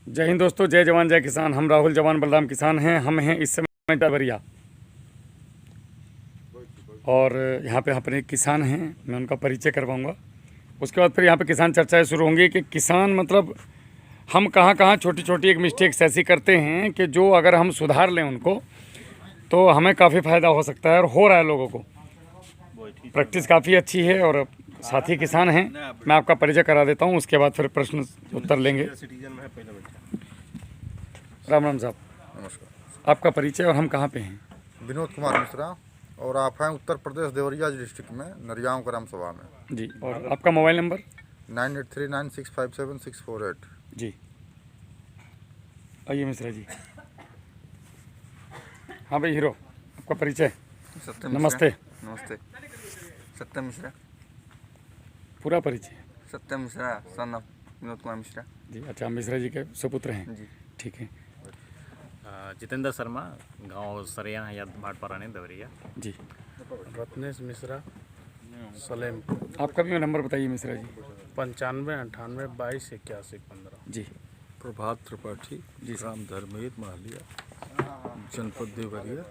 जय हिंद दोस्तों, जय जवान जय किसान। हम राहुल जवान बलराम किसान हैं। हम हैं इस समय डबरिया और यहाँ पे अपने किसान हैं, मैं उनका परिचय करवाऊंगा। उसके बाद फिर यहाँ पे किसान चर्चाएं शुरू होंगी कि किसान मतलब हम कहाँ कहाँ छोटी छोटी एक मिस्टेक्स ऐसी करते हैं कि जो अगर हम सुधार लें उनको तो हमें काफ़ी फ़ायदा हो सकता है और हो रहा है। लोगों को प्रैक्टिस काफ़ी अच्छी है और साथी किसान हैं। मैं आपका परिचय करा देता हूँ, उसके बाद फिर प्रश्न उत्तर लेंगे। राम राम साहब, नमस्कार। आपका परिचय और हम कहाँ पे हैं? विनोद कुमार मिश्रा और आप हैं उत्तर प्रदेश देवरिया डिस्ट्रिक्ट में नरियाव ग्राम सभा में जी। और आपका मोबाइल नंबर? 9839657648। जी आइए मिश्रा जी। हाँ भाई हीरो, आपका परिचय? सत्यम नमस्ते। नमस्ते। सत्यम मिश्रा। पूरा परिचय? सत्यम मिश्रा सन ऑफ विनोद कुमार मिश्रा जी। अच्छा, मिश्रा जी के सुपुत्र हैं जी। ठीक है जितेंद्र शर्मा, गांव सरिया या भाटपारानी दवरिया जी। रत्नेश मिश्रा सलेम। आपका भी नंबर बताइए मिश्रा जी। 9598228115। जी प्रभात त्रिपाठी जी ग्राम धर्मेद महलिया जनपद देवरिया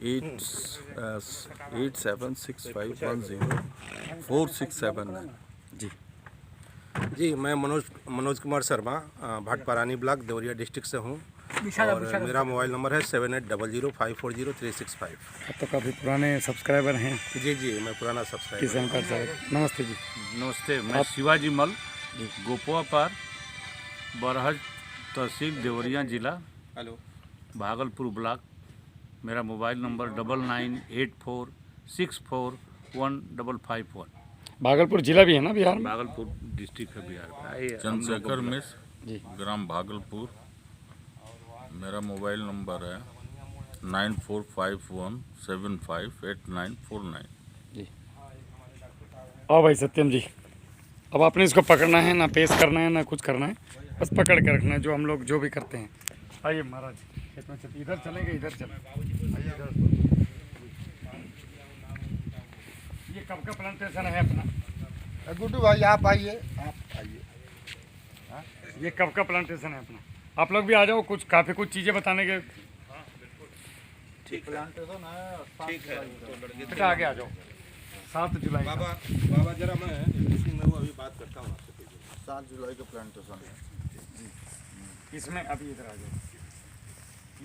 8765104679। जी जी, मैं मनोज कुमार शर्मा भाटपारानी ब्लॉक देवरिया डिस्ट्रिक्ट से हूँ और मेरा मोबाइल नंबर है 7800540365। अब तो काफ़ी पुराने सब्सक्राइबर हैं जी, मैं पुराना सब्सक्राइबर। किसान कार्ड साहब। नमस्ते जी। नमस्ते। मैं शिवाजी मल, गोपुआ पार, बरहज तहसील, देवरिया जिला, भागलपुर ब्लॉक। मेरा मोबाइल नंबर 9984641551। भागलपुर जिला भी है ना बिहार में? भागलपुर डिस्ट्रिक्ट है बिहार में। चंद्रशेखर मिश्र जी। ग्राम भागलपुर। मेरा मोबाइल नंबर है 9451758949। जी। आओ भाई सत्यम जी, अब आपने इसको पकड़ना है, ना पेश करना है ना कुछ करना है, बस पकड़ के रखना है जो हम लोग जो भी करते हैं। आइए महाराज, खेत में चलिए। इधर चलेंगे, इधर चलें। आइए इधर। ये कब का प्लांटेशन है अपना? गुड्डू भाई आप आइए, ये कब का प्लांटेशन है अपना? आप लोग भी आ जाओ, कुछ काफ़ी कुछ चीज़ें बताने के। बेटा आगे आ जाओ। 7 जुलाई का। बाबा जरा मैं अभी बात करता हूँ आपसे। 7 जुलाई का प्लांटेशन है। इसमें अभी इधर आ जाओ।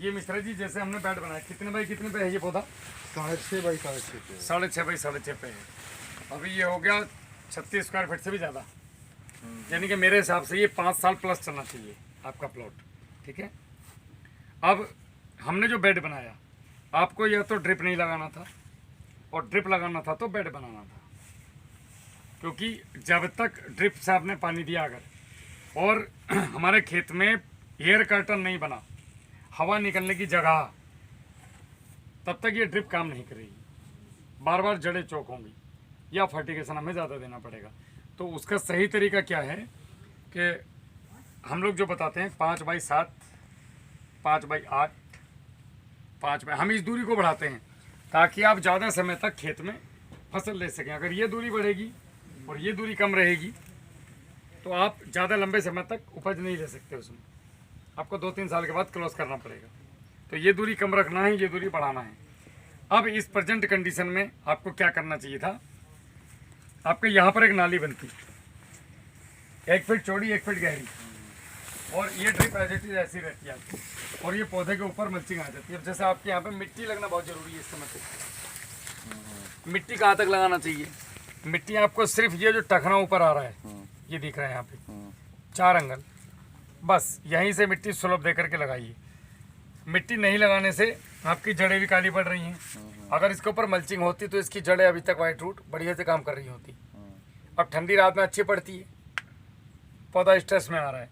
ये मिश्रा जी जैसे हमने बेड बनाया, कितने बाई कितने पे है ये पौधा? 6.5 बाई 6.5 पे। 6.5 बाई 6.5 पे है। अभी ये हो गया 36 स्क्वायर फीट से भी ज़्यादा, यानी कि मेरे हिसाब से ये 5 साल प्लस चलना चाहिए आपका प्लॉट। ठीक है। अब हमने जो बेड बनाया, आपको या तो ड्रिप नहीं लगाना था और ड्रिप लगाना था तो बेड बनाना था, क्योंकि जब तक ड्रिप से आपने पानी दिया अगर और हमारे खेत में एयर कर्टन नहीं बना, हवा निकलने की जगह, तब तक ये ड्रिप काम नहीं करेगी। बार बार जड़ें चौक होंगी या फर्टिगेशन हमें ज़्यादा देना पड़ेगा। तो उसका सही तरीका क्या है कि हम लोग जो बताते हैं 5 बाई 7, 5 बाई 8, 5 बाई, हम इस दूरी को बढ़ाते हैं ताकि आप ज़्यादा समय तक खेत में फसल ले सकें। अगर ये दूरी बढ़ेगी और ये दूरी कम रहेगी तो आप ज़्यादा लंबे समय तक उपज नहीं ले सकते, उसमें आपको 2-3 साल के बाद क्लोज करना पड़ेगा। तो ये दूरी कम रखना है, ये दूरी बढ़ाना है। अब इस प्रेजेंट कंडीशन में आपको क्या करना चाहिए था? आपके यहाँ पर एक नाली बनती, 1 फीट चौड़ी 1 फीट गहरी, और ये ड्रिप एज इट इज ऐसी रहती है आपकी, और ये पौधे के ऊपर मल्चिंग आ जाती है। अब जैसे आपके यहाँ पे मिट्टी लगना बहुत ज़रूरी है इस समय पे। मिट्टी कहाँ तक लगाना चाहिए? मिट्टी आपको सिर्फ ये जो टखना ऊपर आ रहा है, ये दिख रहा है यहाँ पे 4 अंगल, बस यहीं से मिट्टी सुलभ दे करके लगाइए। मिट्टी नहीं लगाने से आपकी जड़ें भी काली पड़ रही हैं। अगर इसके ऊपर मल्चिंग होती तो इसकी जड़ें अभी तक वाइट रूट बढ़िया से काम कर रही होती। अब ठंडी रात में अच्छी पड़ती है, पौधा स्ट्रेस में आ रहा है।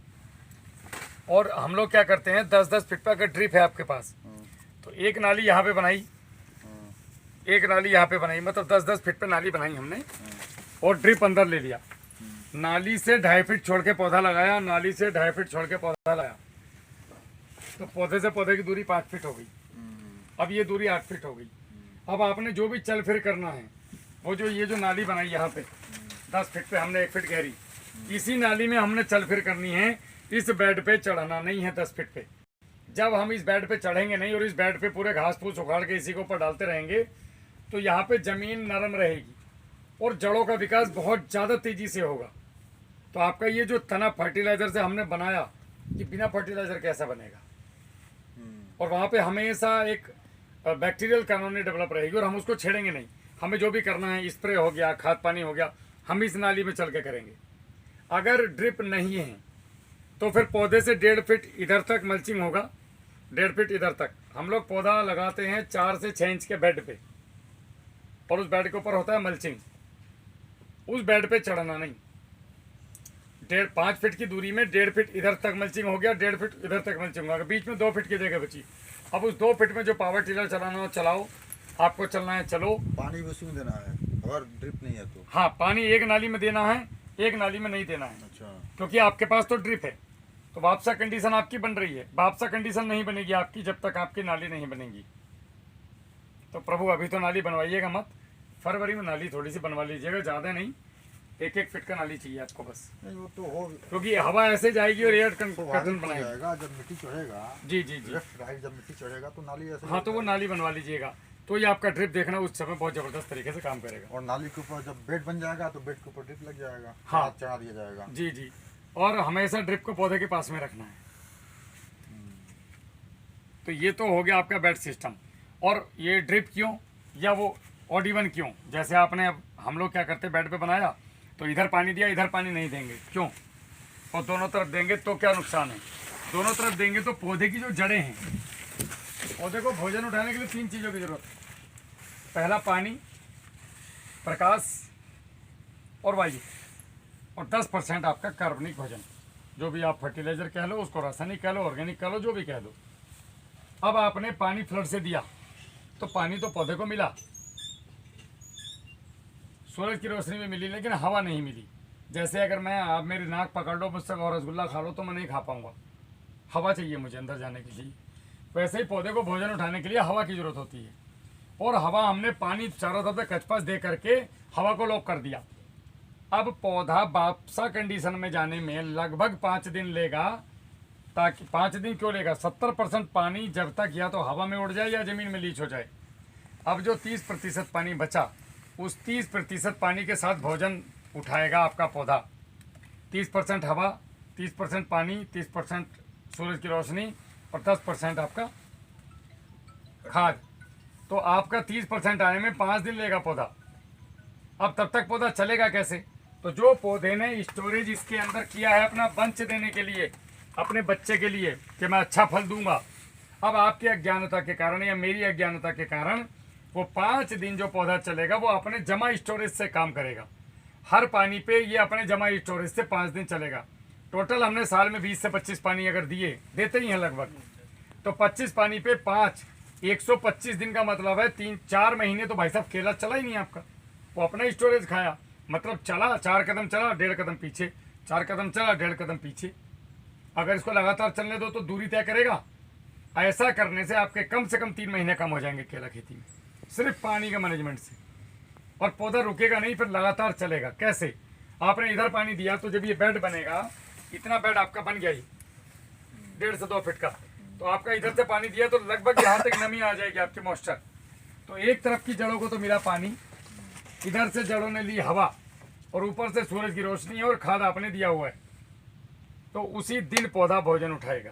और हम लोग क्या करते हैं, 10-10 फीट पर अगर ड्रिप है आपके पास तो एक नाली यहाँ पे बनाई, एक नाली यहाँ पे बनाई, मतलब 10-10 फीट पे नाली बनाई हमने और ड्रिप अंदर ले लिया। नाली से 2.5 फीट छोड़ के पौधा लगाया, नाली से 2.5 फीट छोड़ के पौधा लगाया, तो पौधे से पौधे की दूरी 5 फीट हो गई। अब ये दूरी 8 फीट हो गई। अब आपने जो भी चल फिर करना है, वो जो ये जो नाली बनाई यहाँ पे 10 फीट पे हमने 1 फीट गहरी, इसी नाली में हमने चल फिर करनी है इस बेड पे चढ़ना नहीं है 10 फीट पे। जब हम इस बेड पे चढ़ेंगे नहीं और इस बेड पे पूरे घास फूस उखाड़ के इसी के ऊपर डालते रहेंगे तो यहाँ पे ज़मीन नरम रहेगी और जड़ों का विकास बहुत ज़्यादा तेज़ी से होगा। तो आपका ये जो तना फर्टिलाइज़र से हमने बनाया, कि बिना फर्टिलाइज़र कैसा बनेगा। और वहाँ पे हमेशा एक बैक्टीरियल कॉलोनी डेवलप रहेगी और हम उसको छेड़ेंगे नहीं। हमें जो भी करना है, स्प्रे हो गया, खाद पानी हो गया, हम इस नाली में चल के करेंगे। अगर ड्रिप नहीं है तो फिर पौधे से 1.5 फीट इधर तक मल्चिंग होगा, 1.5 फीट इधर तक। हम लोग पौधा लगाते हैं 4 से 6 इंच के बेड पे और उस बेड के ऊपर होता है मल्चिंग। उस बेड पे चढ़ना नहीं। 5 फीट की दूरी में 1.5 फीट इधर तक मल्चिंग हो गया, 1.5 फीट इधर तक मल्चिंग होगा, बीच में 2 फीट की जगह बची। अब उस 2 फीट में जो पावर टिलर चलाना हो चलाओ, आपको चलना है चलो। पानी भी उसी में देना है अगर ड्रिप नहीं है तो? हाँ, पानी एक नाली में देना है, एक नाली में नहीं देना है। अच्छा। क्योंकि आपके पास तो ड्रिप है तो वापसा कंडीशन आपकी बन रही है। वापसा कंडीशन नहीं बनेगी आपकी जब तक आपकी नाली नहीं बनेगी। तो प्रभु अभी तो नाली बनवाइएगा मत, फरवरी में नाली थोड़ी सी बनवा लीजिएगा, ज़्यादा नहीं, 1-1 फीट का नाली चाहिए आपको बस। नहीं वो तो हो, क्योंकि हवा ऐसे जाएगी और एयर तो कर्टन बनाएगा। जाएगा जब मिट्टी चढ़ेगा। जी जी जी, लेफ्ट राइट जब मिट्टी चढ़ेगा तो नाली ऐसे। हाँ तो वो नाली बनवा लीजिएगा। तो ये आपका ड्रिप देखना उस समय बहुत ज़बरदस्त तरीके से काम करेगा। और नाली के ऊपर जब बेड बन जाएगा तो बेड के ऊपर ड्रिप लग जाएगा। हाँ। चढ़ा दिया जाएगा। जी जी, और हमेशा ड्रिप को पौधे के पास में रखना है। तो ये तो हो गया आपका बेड सिस्टम। और ये ड्रिप क्यों या वो ऑडिवन क्यों? जैसे आपने, अब हम लोग क्या करते, बेड पे बनाया तो इधर पानी दिया, इधर पानी नहीं देंगे, क्यों? और दोनों तरफ देंगे तो क्या नुकसान है? दोनों तरफ देंगे तो पौधे की जो जड़ें हैं, पौधे को भोजन उठाने के लिए 3 चीज़ों की जरूरत है। पहला पानी, प्रकाश और वायु, और 10% आपका कार्बनिक भोजन। जो भी आप फर्टिलाइजर कह लो, उसको रासायनिक कह लो, ऑर्गेनिक कह लो, जो भी कह दो। अब आपने पानी फ्लड से दिया तो पानी तो पौधे को मिला, सूरज की रोशनी में मिली, लेकिन हवा नहीं मिली। जैसे अगर मैं, आप मेरी नाक पकड़ लो मुझसे और रसगुल्ला खा लो तो मैं नहीं खा पाऊंगा, हवा चाहिए मुझे अंदर जाने के लिए। वैसे ही पौधे को भोजन उठाने के लिए हवा की ज़रूरत होती है। और हवा, हमने पानी चारों तरफ से कचपच दे करके हवा को लॉक कर दिया। अब पौधा वापसा कंडीशन में जाने में लगभग 5 दिन लेगा। ताकि 5 दिन क्यों लेगा? 70% पानी जब तक या तो हवा में उड़ जाए या ज़मीन में लीच हो जाए। अब जो 30% पानी बचा, उस 30% पानी के साथ भोजन उठाएगा आपका पौधा। 30% हवा, 30% पानी, 30% सूरज की रोशनी और 10% आपका खाद। तो आपका 30% आने में 5 दिन लेगा पौधा। अब तब तक पौधा चलेगा कैसे? तो जो पौधे ने स्टोरेज इसके अंदर किया है अपना बंच देने के लिए, अपने बच्चे के लिए, कि मैं अच्छा फल दूंगा, अब आपकी अज्ञानता के कारण या मेरी अज्ञानता के कारण वो 5 दिन जो पौधा चलेगा वो अपने जमा स्टोरेज से काम करेगा। हर पानी पे ये अपने जमा स्टोरेज से 5 दिन चलेगा। टोटल हमने साल में 20 से 25 पानी अगर दिए, देते ही हैं लगभग, तो 25 पानी पे 5, 125 दिन का मतलब है 3-4 महीने तो भाई साहब केला चला ही नहीं आपका। वो अपना स्टोरेज खाया, मतलब चला, 4 कदम चला, 1.5 कदम पीछे, 4 कदम चला, 1.5 कदम पीछे। अगर इसको लगातार चलने दो तो दूरी तय करेगा। ऐसा करने से आपके कम से कम 3 महीने कम हो जाएंगे केला खेती में, सिर्फ पानी के मैनेजमेंट से। और पौधा रुकेगा नहीं, फिर लगातार चलेगा। कैसे? आपने इधर पानी दिया तो जब ये बेड बनेगा, इतना बेड आपका बन गया ही 1.5 से 2 फीट का, तो आपका इधर से पानी दिया तो लगभग यहाँ तक नमी आ जाएगी आपकी, मॉइस्चर। तो एक तरफ की जड़ों को तो मिला पानी, इधर से जड़ों ने ली हवा, और ऊपर से सूरज की रोशनी और खाद आपने दिया हुआ है। तो उसी दिन पौधा भोजन उठाएगा।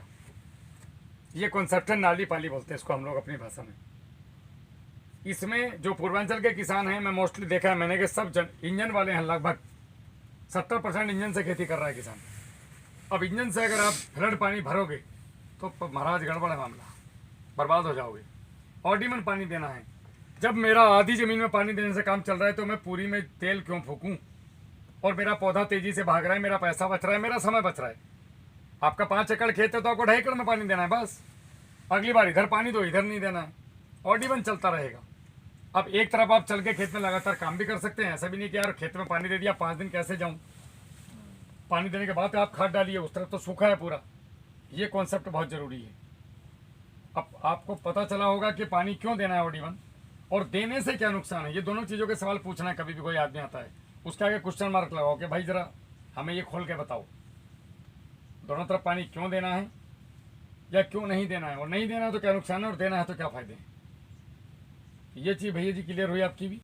ये कॉन्सेप्ट है, नाली पाली बोलते हैं इसको हम लोग अपनी भाषा में। इसमें जो पूर्वांचल के किसान हैं, मैं मोस्टली देखा है मैंने कि सब इंजन वाले हैं। लगभग 70% इंजन से खेती कर रहा है किसान। अब इंजन से अगर आप फ्लड पानी भरोगे तो महाराज गड़बड़ है मामला, बर्बाद हो जाओगे। ऑर्डिमन पानी देना है। जब मेरा आधी ज़मीन में पानी देने से काम चल रहा है तो मैं पूरी में तेल क्यों फूकूं? और मेरा पौधा तेज़ी से भाग रहा है, मेरा पैसा बच रहा है, मेरा समय बच रहा है। आपका 5 एकड़ खेत है तो आपको 2.5 एकड़ में पानी देना है बस। अगली बार इधर पानी दो, इधर नहीं देना है। ऑर्डिमन चलता रहेगा। अब एक तरफ आप चल के खेत में लगातार काम भी कर सकते हैं। ऐसा भी नहीं कि यार खेत में पानी दे दिया, 5 दिन कैसे जाऊं? पानी देने के बाद आप खाद डालिए, उस तरफ तो सूखा है पूरा। ये कॉन्सेप्ट बहुत ज़रूरी है। अब आपको पता चला होगा कि पानी क्यों देना है ऑर्डिमन, और देने से क्या नुकसान है। ये दोनों चीज़ों के सवाल पूछना है कभी भी कोई आदमी आता है, उसके आगे क्वेश्चन मार्क लगाओ कि भाई ज़रा हमें ये खोल के बताओ। दोनों तरफ पानी क्यों देना है या क्यों नहीं देना है, और नहीं देना है तो क्या नुकसान है, और देना है तो क्या फ़ायदे हैं। ये चीज़ भैया जी क्लियर हुई आपकी भी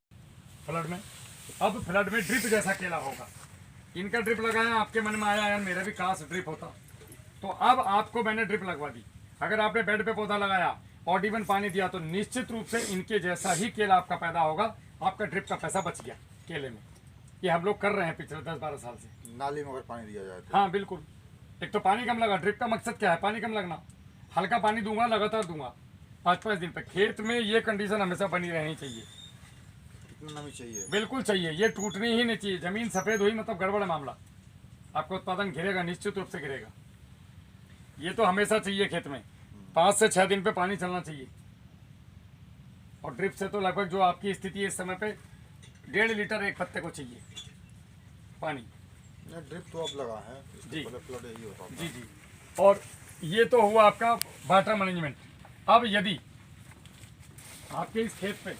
फ्लड में। अब फ्लड में ड्रिप जैसा केला होगा। इनका ड्रिप लगाया, आपके मन में आया यार मेरा भी काश ड्रिप होता, तो अब आपको मैंने ड्रिप लगवा दी। अगर आपने बेड पे पौधा लगाया और इवन पानी दिया तो निश्चित रूप से इनके जैसा ही केला आपका पैदा होगा। आपका ड्रिप का पैसा बच गया केले में। ये हम लोग कर रहे हैं पिछले 10-12 साल से। नाली में अगर पानी दिया जाए तो हाँ बिल्कुल। एक तो पानी कम लगा, ड्रिप का मकसद क्या है, पानी कम लगना। हल्का पानी दूंगा, लगातार दूंगा 5-5 दिन पे। खेत में ये कंडीशन हमेशा बनी रहनी चाहिए। कितना नमी चाहिए? बिल्कुल चाहिए, ये टूटनी ही नहीं चाहिए। जमीन सफ़ेद हुई मतलब गड़बड़ है मामला, आपका उत्पादन गिरेगा, निश्चित रूप से गिरेगा। ये तो हमेशा चाहिए खेत में, 5 से 6 दिन पे पानी चलना चाहिए। और ड्रिप से तो लगभग जो आपकी स्थिति है इस समय पे 1.5 लीटर एक पत्ते को चाहिए पानी। ड्रिप तो अब लगा है, इससे जी। पहले फ्लड यही होता था। जी जी। और ये तो हुआ आपका वाटर मैनेजमेंट। अब यदि आपके इस खेत पे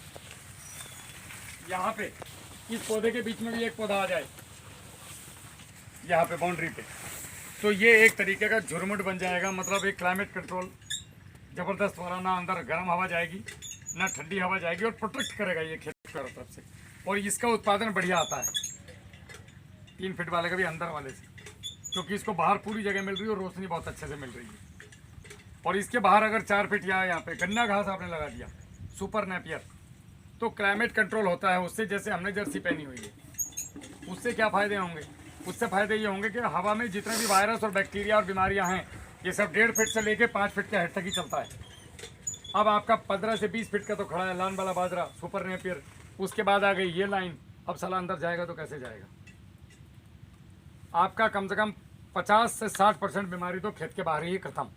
यहाँ पे इस पौधे के बीच में भी एक पौधा आ जाए, यहाँ पे बाउंड्री पे, तो ये एक तरीके का झुरमुट बन जाएगा। मतलब एक क्लाइमेट कंट्रोल ज़बरदस्त वाला, ना अंदर गर्म हवा जाएगी ना ठंडी हवा जाएगी, और प्रोटेक्ट करेगा ये खेत को चारों तरफ से। और इसका उत्पादन बढ़िया आता है 3 फीट वाले का भी अंदर वाले से, क्योंकि इसको बाहर पूरी जगह मिल रही है और रोशनी बहुत अच्छे से मिल रही है। और इसके बाहर अगर 4 फीट यहाँ पे गन्ना घास आपने लगा दिया, सुपर नेपियर, तो क्लाइमेट कंट्रोल होता है उससे। जैसे हमने जर्सी पहनी हुई है, उससे क्या फ़ायदे होंगे? उससे फ़ायदे ये होंगे कि हवा में जितने भी वायरस और बैक्टीरिया और बीमारियां हैं, ये सब 1.5 फीट से लेके 5 फीट के हेड तक ही चलता है। अब आपका 15 से 20 फीट का तो खड़ा है लान वाला बाजरा, सुपर नेपियर। उसके बाद आ गई ये लाइन। अब साला अंदर जाएगा तो कैसे जाएगा? आपका कम से कम 50 से 60% बीमारी तो खेत के बाहर ही खत्म।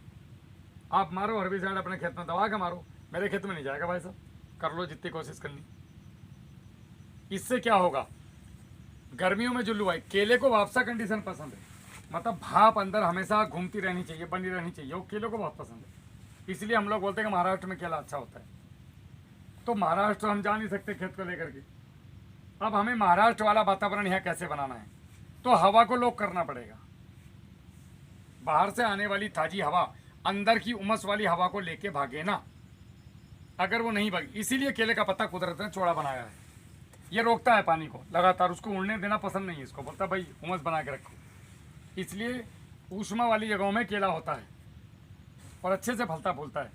आप मारो हर्बिसाइड अपने खेत में दबा के मारो, मेरे खेत में नहीं जाएगा भाई साहब। कर लो जितनी कोशिश करनी। इससे क्या होगा? गर्मियों में जो लू आई, केले को वापसा कंडीशन पसंद है, मतलब भाप अंदर हमेशा घूमती रहनी चाहिए, बनी रहनी चाहिए, वो केले को बहुत पसंद है। इसलिए हम लोग बोलते हैं कि महाराष्ट्र में केला अच्छा होता है। तो महाराष्ट्र हम जा नहीं सकते खेत को लेकर के। अब हमें महाराष्ट्र वाला वातावरण यहाँ कैसे बनाना है, तो हवा को लॉक करना पड़ेगा। बाहर से आने वाली ताजी हवा अंदर की उमस वाली हवा को लेके भागे ना। अगर वो नहीं भागी, इसीलिए केले का पत्ता कुदरत ने चौड़ा बनाया है। ये रोकता है पानी को लगातार, उसको उड़ने देना पसंद नहीं है इसको। बोलता भाई उमस बना के रखो। इसलिए ऊष्मा वाली जगहों में केला होता है और अच्छे से फलता फूलता है।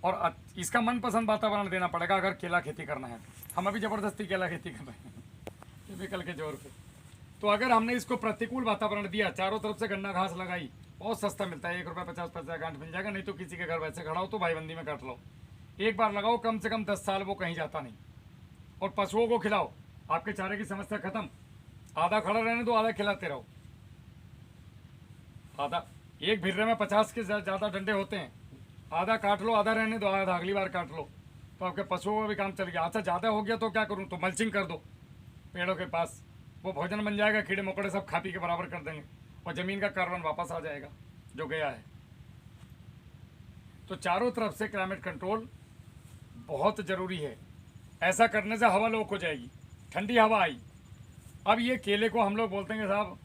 और इसका मनपसंद वातावरण देना पड़ेगा अगर केला खेती करना है। हम अभी ज़बरदस्ती केला खेती कर रहे हैं केमिकल के जोर पे। तो अगर हमने इसको प्रतिकूल वातावरण दिया, चारों तरफ से गन्ना घास लगाई, बहुत सस्ता मिलता है, 1 रुपये 50 पैसे गांठ मिल जाएगा। नहीं तो किसी के घर वैसे खड़ा हो तो भाईबंदी में काट लो। एक बार लगाओ, कम से कम 10 साल वो कहीं जाता नहीं। और पशुओं को खिलाओ, आपके चारे की समस्या खत्म। आधा खड़ा रहने दो, आधा खिलाते रहो। आधा एक भिर्रे में 50 के ज़्यादा डंडे होते हैं, आधा काट लो, आधा रहने दो, आधा अगली बार काट लो, तो आपके पशुओं का भी काम चल गया। अच्छा ज़्यादा हो गया तो क्या करूँ? तो मल्चिंग कर दो पेड़ों के पास, वो भोजन बन जाएगा, कीड़े मकोड़े सब खा पी के बराबर कर देंगे और ज़मीन का कार्बन वापस आ जाएगा जो गया है। तो चारों तरफ से क्लाइमेट कंट्रोल बहुत ज़रूरी है। ऐसा करने से हवा लोक हो जाएगी, ठंडी हवा आई। अब ये केले को हम लोग बोलते हैं कि साहब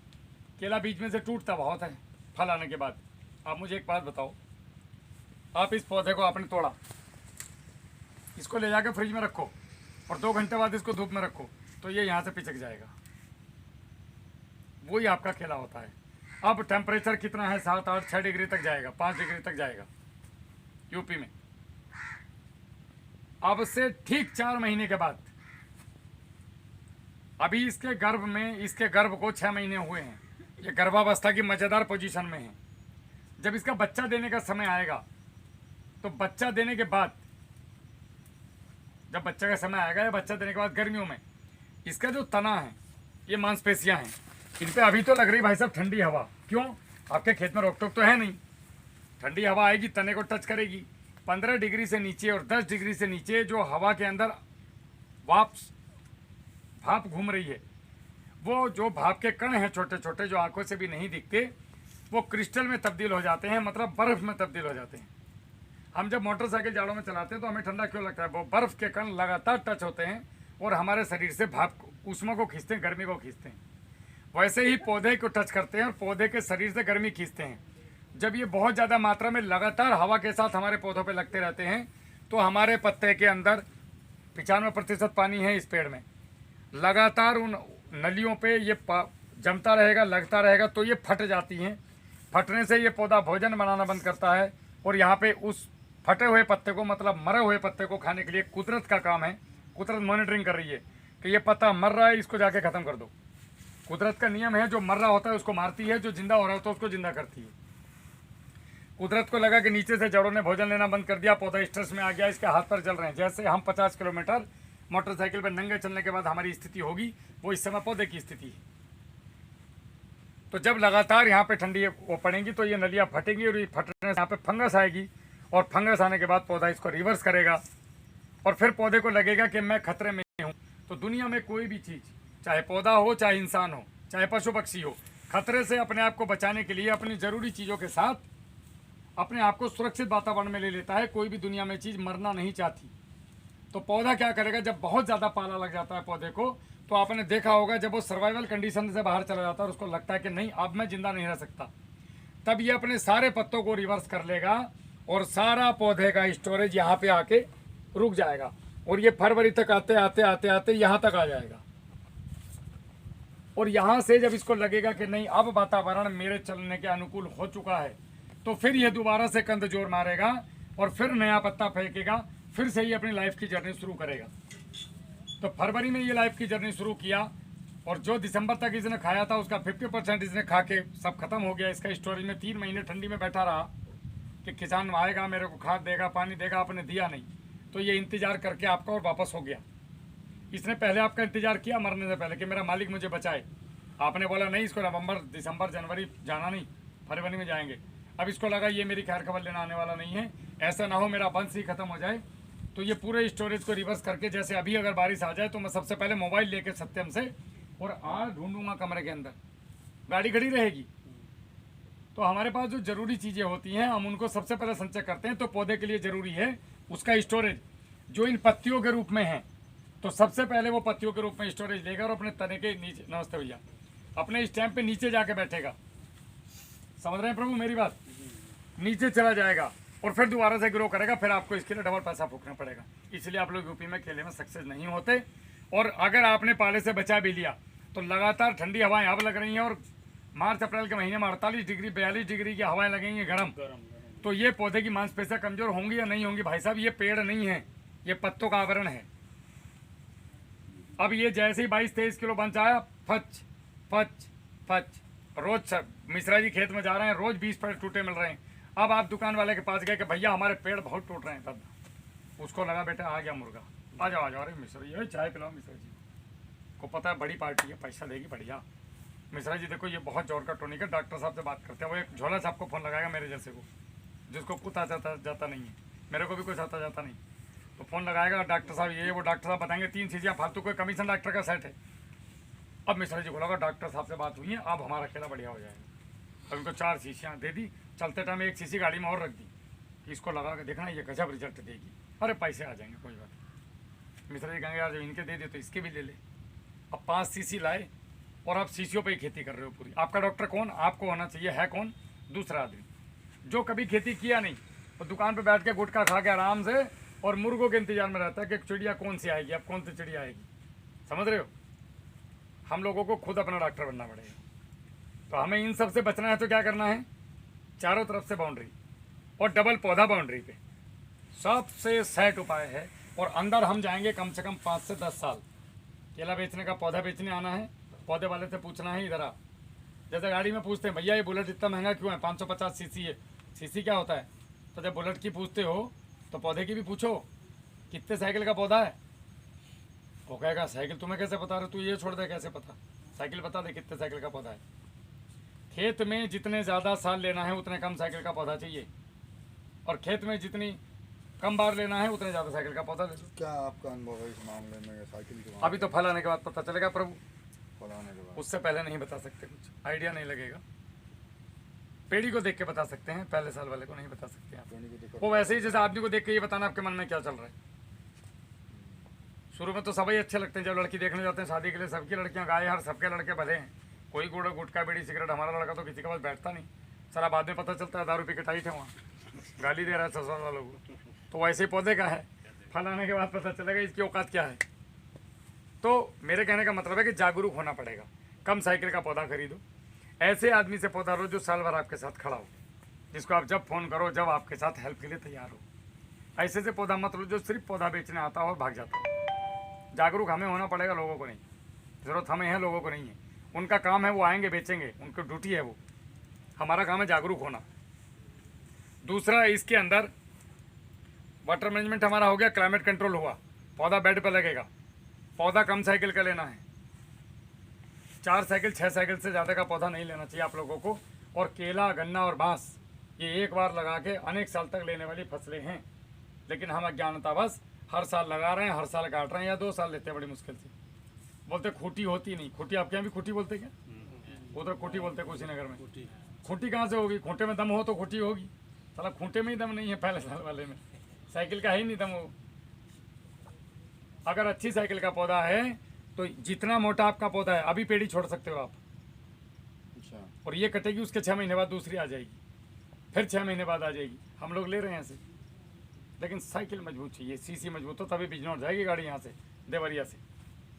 केला बीच में से टूटता बहुत है फल आने के बाद। आप मुझे एक बात बताओ, आप इस पौधे को आपने तोड़ा, इसको ले जाकर फ्रिज में रखो और 2 घंटे बाद इसको धूप में रखो, तो ये यहाँ से पिचक जाएगा। वही आपका केला होता है। अब टेम्परेचर कितना है? 7, 8, 6 डिग्री तक जाएगा, 5 डिग्री तक जाएगा यूपी में। अब से ठीक 4 महीने के बाद, अभी इसके गर्भ में, इसके गर्भ को 6 महीने हुए हैं, ये गर्भावस्था की मज़ेदार पोजीशन में है। जब इसका बच्चा देने का समय आएगा, तो बच्चा देने के बाद, जब बच्चे का समय आएगा या बच्चा देने के बाद गर्मियों में, इसका जो तना है, ये मांसपेशियां हैं, इन पे अभी तो लग रही भाई साहब ठंडी हवा। क्यों? आपके खेत में रोक टोक तो है नहीं। ठंडी हवा आएगी, तने को टच करेगी। 15 डिग्री से नीचे और 10 डिग्री से नीचे जो हवा के अंदर भाप घूम रही है, वो जो भाप के कण हैं छोटे छोटे, जो आंखों से भी नहीं दिखते, वो क्रिस्टल में तब्दील हो जाते हैं, मतलब बर्फ़ में तब्दील हो जाते हैं। हम जब मोटरसाइकिल जाड़ों में चलाते हैं तो हमें ठंडा क्यों लगता है? वो बर्फ़ के कण लगातार टच होते हैं और हमारे शरीर से भाप ऊष्मा को खींचते हैं, गर्मी को खींचते हैं। वैसे ही पौधे को टच करते हैं और पौधे के शरीर से गर्मी खींचते हैं। जब ये बहुत ज़्यादा मात्रा में लगातार हवा के साथ हमारे पौधों पे लगते रहते हैं तो हमारे पत्ते के अंदर 95% पानी है इस पेड़ में, लगातार उन नलियों पे ये जमता रहेगा, लगता रहेगा, तो ये फट जाती हैं। फटने से ये पौधा भोजन बनाना बंद करता है और यहाँ पे उस फटे हुए पत्ते को, मतलब मरे हुए पत्ते को खाने के लिए कुदरत का काम है। कुदरत मॉनिटरिंग कर रही है कि ये पत्ता मर रहा है, इसको जाके ख़त्म कर दो। कुदरत का नियम है, जो मर रहा होता है उसको मारती है, जो जिंदा हो रहा होता है उसको जिंदा करती है। कुदरत को लगा कि नीचे से जड़ों ने भोजन लेना बंद कर दिया, पौधा स्ट्रेस में आ गया, इसके हाथ पर चल रहे हैं। जैसे हम 50 किलोमीटर मोटरसाइकिल पर नंगे चलने के बाद हमारी स्थिति होगी, वो इस समय पौधे की स्थिति है। तो जब लगातार यहाँ पे ठंडी वो पड़ेंगी तो ये नलियाँ फटेंगी और ये फटने से यहाँ पे फंगस आएगी और फंगस आने के बाद पौधा इसको रिवर्स करेगा और फिर पौधे को लगेगा कि मैं खतरे में हूँ। तो दुनिया में कोई भी चीज़, चाहे पौधा हो, चाहे इंसान हो, चाहे पशु पक्षी हो, खतरे से अपने आप को बचाने के लिए अपनी ज़रूरी चीज़ों के साथ अपने आप को सुरक्षित वातावरण में ले लेता है। कोई भी दुनिया में चीज़ मरना नहीं चाहती। तो पौधा क्या करेगा, जब बहुत ज़्यादा पाला लग जाता है पौधे को, तो आपने देखा होगा जब वो सर्वाइवल कंडीशन से बाहर चला जाता है और उसको लगता है कि नहीं अब मैं जिंदा नहीं रह सकता, तब ये अपने सारे पत्तों को रिवर्स कर लेगा और सारा पौधे का स्टोरेज यहाँ पे आके रुक जाएगा और ये फरवरी तक आते आते आते आते यहाँ तक आ जाएगा। और यहाँ से जब इसको लगेगा कि नहीं अब वातावरण मेरे चलने के अनुकूल हो चुका है, तो फिर ये दोबारा से कंद जोर मारेगा और फिर नया पत्ता फेंकेगा, फिर से ही अपनी लाइफ की जर्नी शुरू करेगा। तो फरवरी में ये लाइफ की जर्नी शुरू किया और जो दिसंबर तक इसने खाया था उसका 50% इसने खा के सब खत्म हो गया। इसका स्टोरेज में 3 महीने ठंडी में बैठा रहा कि किसान आएगा मेरे को खाद देगा, पानी देगा, आपने दिया नहीं, तो ये इंतज़ार करके आपका और वापस हो गया। इसने पहले आपका इंतज़ार किया मरने से पहले कि मेरा मालिक मुझे बचाए। आपने बोला नहीं, इसको नवंबर दिसंबर जनवरी जाना नहीं, फरवरी में जाएंगे। अब इसको लगा ये मेरी खैर खबर लेना आने वाला नहीं है, ऐसा ना हो मेरा वंश ही खत्म हो जाए। तो ये पूरे स्टोरेज को रिवर्स करके, जैसे अभी अगर बारिश आ जाए तो मैं सबसे पहले मोबाइल लेके सत्यम से और आज ढूंढूंगा कमरे के अंदर, गाड़ी खड़ी रहेगी। तो हमारे पास जो ज़रूरी चीज़ें होती हैं हम उनको सबसे पहले संचय करते हैं। तो पौधे के लिए ज़रूरी है उसका स्टोरेज, जो इन पत्तियों के रूप में है। तो सबसे पहले वो पत्तियों के रूप में स्टोरेज लेगा और अपने तने के नीचे, नमस्ते भैया, अपने स्टैम्प पे नीचे जाके बैठेगा। समझ रहे हैं प्रभु मेरी बात? नीचे चला जाएगा और फिर दोबारा से ग्रो करेगा, फिर आपको इसके लिए डबल पैसा फूकना पड़ेगा। इसलिए आप लोग यूपी में खेले में सक्सेस नहीं होते। और अगर आपने पाले से बचा भी लिया तो लगातार ठंडी हवाएं अब लग रही हैं और मार्च अप्रैल के महीने में 48 डिग्री 42 डिग्री की हवाएं लगेंगी गर्म, तो ये पौधे की मांसपेशियां कमजोर होंगी या नहीं होंगी? भाई साहब ये पेड़ नहीं है, ये पत्तों का आवरण है। अब ये जैसे ही 22-23 किलो बंच आया, फच फच फच, रोज मिश्रा जी खेत में जा रहे हैं, रोज 20 पेड़ टूटे मिल रहे हैं। अब आप दुकान वाले के पास गए कि भैया हमारे पेड़ बहुत टूट रहे हैं, तब उसको लगा बेटा आ गया मुर्गा, आ जाओ अरे मिश्रा जी चाय पिलाओ, मिश्रा जी को पता है बड़ी पार्टी है, पैसा देगी बढ़िया। मिश्रा जी देखो ये बहुत जोर का टॉनिक है, डॉक्टर साहब से बात करते हैं। वो एक झोला साहब को फ़ोन लगाएगा मेरे जैसे को, जिसको कुछ आता जाता नहीं है, मेरे को भी कुछ आता जाता नहीं, तो फ़ोन लगाएगा डॉक्टर साहब ये वो, डॉक्टर साहब बताएंगे 3 चीज़ें फालतू, कोई कमीशन डॉक्टर का सेट है। अब मिश्रा जी को लगा डॉक्टर साहब से बात हुई है, अब हमारा खेला बढ़िया हो जाएगा। अब उनको 4 शीशियाँ दे दी, चलते टाइम 1 शीशी गाड़ी में और रख दी कि इसको लगा के देखना ये गजब रिजल्ट देगी, अरे पैसे आ जाएंगे कोई बात। मिश्रा जी कहेंगे यार जब इनके दे दे तो इसके भी ले ले। अब 5 शीशी लाए और आप शीशियों पे ही खेती कर रहे हो पूरी। आपका डॉक्टर कौन? आपको होना चाहिए, है कौन? दूसरा आदमी जो कभी खेती किया नहीं, और दुकान पे बैठ के गुटखा खा के आराम से और मुर्गों के इंतजार में रहता है कि चिड़िया कौन सी आएगी, अब कौन सी चिड़िया आएगी। समझ रहे हो? हम लोगों को खुद अपना डॉक्टर बनना पड़ेगा। तो हमें इन सब से बचना है तो क्या करना है? चारों तरफ से बाउंड्री और डबल पौधा बाउंड्री पे सबसे सेट उपाय है। और अंदर हम जाएंगे कम से कम 5 से 10 साल। केला बेचने का पौधा बेचने आना है, पौधे वाले से पूछना है इधर आ। जैसे गाड़ी में पूछते हैं भैया ये बुलेट इतना महंगा क्यों है, 550 सीसी है। सीसी क्या होता है? तो जब बुलेट की पूछते हो तो पौधे की भी पूछो कितने साइकिल का पौधा है। वो कहेगा साइकिल तुम्हें कैसे पता रहे, तू ये छोड़ दे कैसे पता, साइकिल बता दे कितने साइकिल का पौधा है। खेत में जितने ज़्यादा साल लेना है उतने कम साइकिल का पौधा चाहिए, और खेत में जितनी कम बार लेना है उतने ज़्यादा साइकिल का पौधा ले लो। क्या आपका अनुभव है इस मामले में साइकिल के अभी तो फल आने के बाद पता चलेगा प्रभु, फल आने के बाद? उससे पहले नहीं बता सकते, कुछ आइडिया नहीं लगेगा। पेड़ी को देख के बता सकते हैं, पहले साल वाले को नहीं बता सकते आप। वो वैसे ही जैसे आदमी को देख के ये बताना आपके मन में क्या चल रहा है। शुरू में तो सभी अच्छे लगते हैं, जब लड़की देखने जाते हैं शादी के लिए, सबकी लड़कियां गाय हर सबके लड़के भले हैं, कोई गुटखा बीड़ी सिगरेट, हमारा लड़का तो किसी के पास बैठता नहीं। सारा बाद में पता चलता है दारू पी के टाइट है, वहाँ गाली दे रहा है ससुराल वालों को। तो वैसे ही पौधे का है, फल आने के बाद पता चलेगा इसकी औकात क्या है। तो मेरे कहने का मतलब है कि जागरूक होना पड़ेगा। कम साइकिल का पौधा खरीदो, ऐसे आदमी से पौधा लो जो साल भर आपके साथ खड़ा हो, जिसको आप जब फ़ोन करो जब आपके साथ हेल्प के लिए तैयार हो। ऐसे से पौधा मत लो जो सिर्फ पौधा बेचने आता हो और भाग जाता हो। जागरूक हमें होना पड़ेगा, लोगों को नहीं। ज़रूरत हमें है, लोगों को नहीं है। उनका काम है, वो आएंगे बेचेंगे, उनकी ड्यूटी है वो। हमारा काम है जागरूक होना। दूसरा, इसके अंदर वाटर मैनेजमेंट हमारा हो गया, क्लाइमेट कंट्रोल हुआ, पौधा बेड पर लगेगा। पौधा कम साइकिल का लेना है, 4 साइकिल 6 साइकिल से ज़्यादा का पौधा नहीं लेना चाहिए आप लोगों को। और केला, गन्ना और बांस ये एक बार लगा के अनेक साल तक लेने वाली फसलें हैं, लेकिन हम अज्ञानतावश हर साल लगा रहे हैं, हर साल काट रहे हैं, या 2 साल लेते हैं बड़ी मुश्किल से। बोलते खूंटी होती नहीं, खूंटी आपके यहाँ भी खूंटी बोलते क्या? उधर खूंटी बोलते कुशीनगर में। खूंटी कहाँ से होगी? खूंटे में दम हो तो खूंटी होगी। साला खूंटे में ही दम नहीं है, पहले साल वाले में साइकिल का ही नहीं दम हो। अगर अच्छी साइकिल का पौधा है तो जितना मोटा आपका पौधा है, अभी पेड़ी छोड़ सकते हो आप। अच्छा। और ये कटेगी, उसके 6 महीने बाद दूसरी आ जाएगी, फिर 6 महीने बाद आ जाएगी। हम लोग ले रहे हैं ऐसे। लेकिन साइकिल मजबूत चाहिए, सीसी मजबूत हो तभी बिजनौर जाएगी गाड़ी यहाँ से, देवरिया से।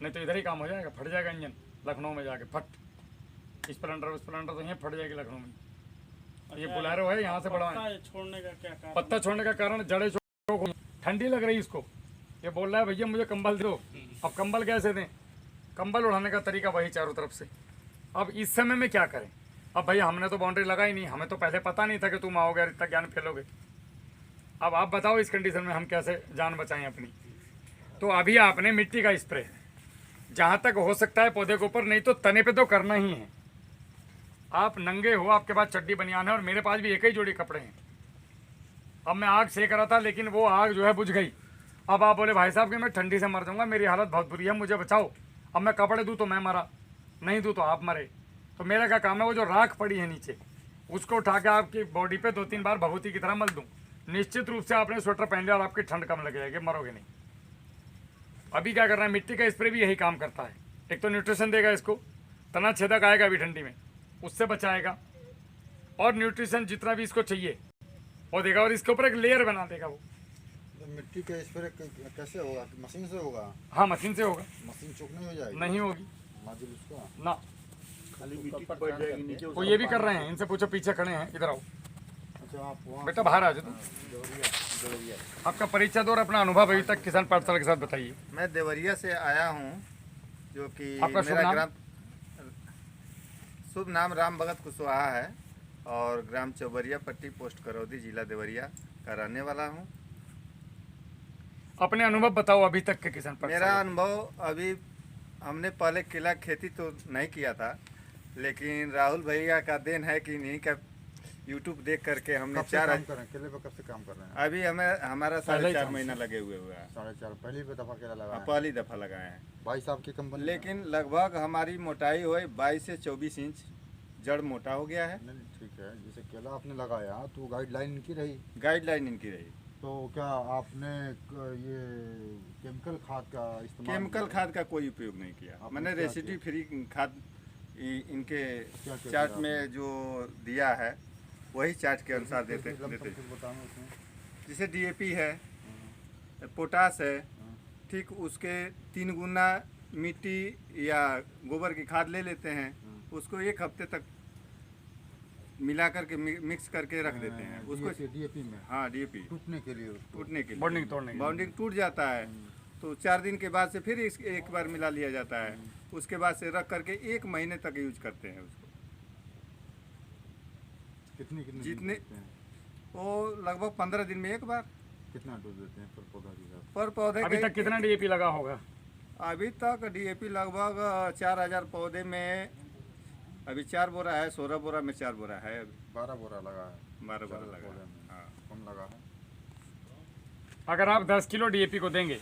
नहीं तो इधर ही काम हो जाएगा, फट जाएगा इंजन लखनऊ में जाके, फट। स्प्लेंडर तो यहाँ फट जाएगी लखनऊ में। ये बोलेरो है, यहाँ से बढ़वाएं। छोड़ने का क्या कारण? पत्ता छोड़ने का कारण जड़े ठंडी लग रही इसको। ये बोल रहा है भैया मुझे कंबल दो। अब कंबल कैसे दें? कंबल उड़ाने का तरीका वही चारों तरफ से। अब इस समय में क्या करें? अब भैया हमने तो बाउंड्री लगाई नहीं, हमें तो पहले पता नहीं था कि तुम आओगे, इतना ज्ञान फैलोगे। अब आप बताओ इस कंडीशन में हम कैसे जान बचाएं अपनी? तो अभी आपने मिट्टी का स्प्रे जहाँ तक हो सकता है पौधे के ऊपर, नहीं तो तने पे तो करना ही है। आप नंगे हो, आपके पास चड्डी बनियान है, और मेरे पास भी एक ही जोड़ी कपड़े हैं। अब मैं आग सेक रहा था, लेकिन वो आग जो है बुझ गई। अब आप बोले भाई साहब कि मैं ठंडी से मर जाऊंगा, मेरी हालत बहुत बुरी है, मुझे बचाओ। अब मैं कपड़े दूँ तो मैं मरा, नहीं दूँ तो आप मरे। तो मेरा क्या काम है, वो जो राख पड़ी है नीचे, उसको उठा के आपकी बॉडी पे 2-3 बार भभूति की तरह मल दूँ। निश्चित रूप से आपने स्वेटर पहन लिया और आपकी ठंड कम लग जाएगी, मरोगे नहीं। अभी क्या करना है, मिट्टी का स्प्रे भी यही काम करता है। एक तो न्यूट्रिशन देगा इसको, तना छेदक आएगा अभी ठंडी में, उससे बचाएगा, और न्यूट्रिशन जितना भी इसको चाहिए वो देगा, और इसके ऊपर एक लेयर बना देगा वो। तो मिट्टी का स्प्रे कैसे होगा? मशीन से होगा? हाँ, मशीन से होगा। मशीन चुक नहीं हो जाएगी? नहीं होगी माजिल उसका ना। वो ये भी कर रहे हैं, इनसे पूछो, पीछे खड़े हैं, इधर आओ। अच्छा, आप वहाँ बेटा बाहर आ जाओ। आपका परिचय दो और अपना अनुभव अभी तक किसान पाठशाला के साथ बताइए। मैं देवरिया से आया हूँ, जो कि आपका शुभ मेरा नाम? ग्राम शुभ नाम राम भगत कुशवाहा है, और ग्राम चौबरिया पट्टी, पोस्ट करौदी, जिला देवरिया का रहने वाला हूँ। अपने अनुभव बताओ अभी तक के किसान मेरा पाठशाला। अनुभव, अभी हमने पहले केला खेती तो नहीं किया था, लेकिन राहुल भैया का देन है कि नहीं का यूट्यूब देख करके हमने कब से काम कर रहे हैं? केले पे कब से काम कर रहे हैं? अभी हमारा पहले ही 4.5 काम महीना लगे हुए हुआ है। 4.5 पहली दफा केला लगा है? पहली दफ़ा लगाए हैं। भाई साहब की कंपनी? लेकिन लगभग हमारी मोटाई हुई 22 से 24 इंच, जड़ मोटा हो गया है। नहीं, ठीक है। जैसे केला आपने लगाया तो गाइडलाइन इनकी रही, गाइडलाइन इनकी रही। तो क्या आपने ये केमिकल खाद का इस्तेमाल? केमिकल खाद का कोई उपयोग नहीं किया। आपने मैंने क्या रेसिड्यू फ्री खाद इनके क्या किया चार्ट आपने? में जो दिया है वही चार्ट के अनुसार देते कुछ बताना उसमें। जैसे डीएपी है, पोटास है, ठीक उसके 3 गुना मिट्टी या गोबर की खाद ले लेते हैं, उसको 1 हफ्ते तक मिला करके मिक्स करके रख देते हैं उसको। डीएपी में? हाँ, डीएपी टूटने के लिए उसको? टूटने के लिए, बॉन्डिंग तोड़ने के लिए। बाउंडिंग टूट जाता है तो 4 दिन के बाद से फिर एक बार मिला लिया जाता है। उसके बाद से रख करके 1 महीने तक यूज करते हैं उसको। कितने जितने- दिन देते हैं? वो लगभग 15 दिन में 1 बार। कितना डोज देते हैं पर पौधा के साथ? पर पौधे अभी के तक कितना डीएपी लगा होगा? अभी तक डीएपी लगभग 4000 पौधे में अभी 4 बोरा है, 16 बोरा में 4 बोरा है, अभी 12 बोरा लगा है। 12 बोरा 4 लगा पौधे है। में। हाँ। कम लगा है। अगर आप 10 किलो डीएपी को देंगे,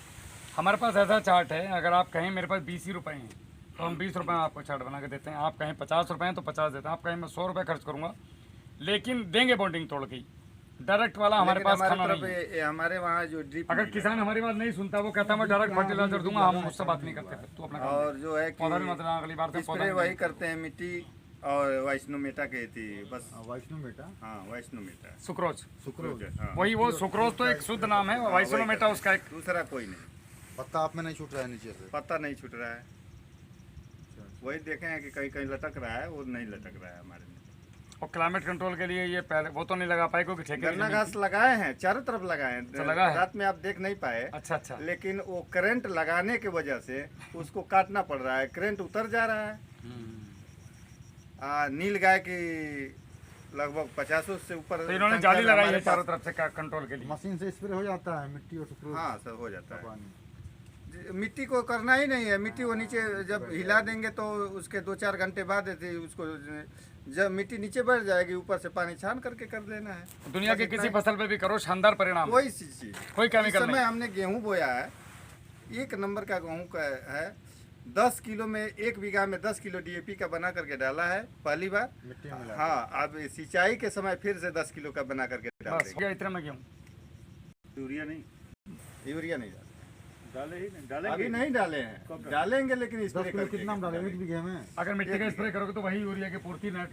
हमारे पास ऐसा चार्ट है, अगर आप कहें मेरे पास 20 ही रुपये हैं तो हम 20 रुपये में आपको चार्ट बना के देते हैं। आप कहें 50 रुपये हैं तो 50 देते हैं। आप कहें मैं 100 रुपये खर्च करूँगा, लेकिन देंगे बॉन्डिंग तोड़ के ही। डायरेक्ट वाला हमारे लेकिन पास हमारे खाना तरफ नहीं है। हमारे वहाँ जो ड्रिप अगर किसान हमारी बात नहीं सुनता, वो कहता मैं डायरेक्ट फर्टिलाइजर दूंगा, हम मुझसे बात नहीं करते, तू अपना काम और जो है पौधा भी मतलब अगली बार से कि पौधा स्प्रे नहीं वही करते हैं मिट्टी और वैष्णोमेटा के थी बस। वैष्णो बेटा हाँ वैष्णोमेटा सुक्रोज, सुक्रोज, हाँ वही वो सुक्रोज तो एक शुद्ध नाम है, वाइसोलोमेटा उसका एक दूसरा कोई नहीं। पत्ता आप में नहीं छूट रहा है नीचे से। पत्ता नहीं छूट रहा है, वही देखे हैं कि कहीं कहीं लटक रहा है, वो नहीं लटक रहा है हमारे में। और क्लाइमेट कंट्रोल के लिए ये पहले वो तो नहीं लगा पाए क्योंकि ठेके की गन्ना जमीन घास लगाए हैं, चारों तरफ लगाए हैं, लगा है? रात में आप देख नहीं पाए। थी। अच्छा अच्छा, लेकिन वो करंट लगाने की वजह से उसको काटना पड़ रहा है, करंट उतर जा रहा है। नील गाय की लगभग 50 से ऊपर तो इन्होंने संख्या जाली में लगाई हमारे है चारों पास- तरफ से कंट्रोल के लिए। मशीन से स्प्रे हो जाता है मिट्टी और सुक्रोज हाँ सर हो जाता है। पानी। मिट्टी को करना ही नहीं है, मिट्टी वो नीचे जब हिला देंगे तो उसके 2-4 घंटे बाद उसको जब मिट्टी नीचे बढ़ जाएगी ऊपर से पानी छान करके कर देना है। दुनिया के किसी फसल पे भी करो, शानदार परिणाम, कोई सी चीज कोई इस केमिकल समय नहीं। हमने गेहूं बोया है, 1 नंबर का गेहूं का है। 10 किलो में 1 बीघा में 10 किलो डीएपी का बना करके डाला है पहली बार। मिट्टी में मिला हाँ अब सिंचाई के समय फिर से 10 किलो का बना करके डाल बस देंगे। ये इतना में गेहूँ यूरिया नहीं डाले ही नहीं, डालेंगे अभी नहीं डाले हैं, डालेंगे लेकिन 10 स्प्रे किलो करके कितना हम डालेंगे 1 बीघे में? अगर मिट्टी का स्प्रे करोगे तो वही यूरिया की पूर्ति नेट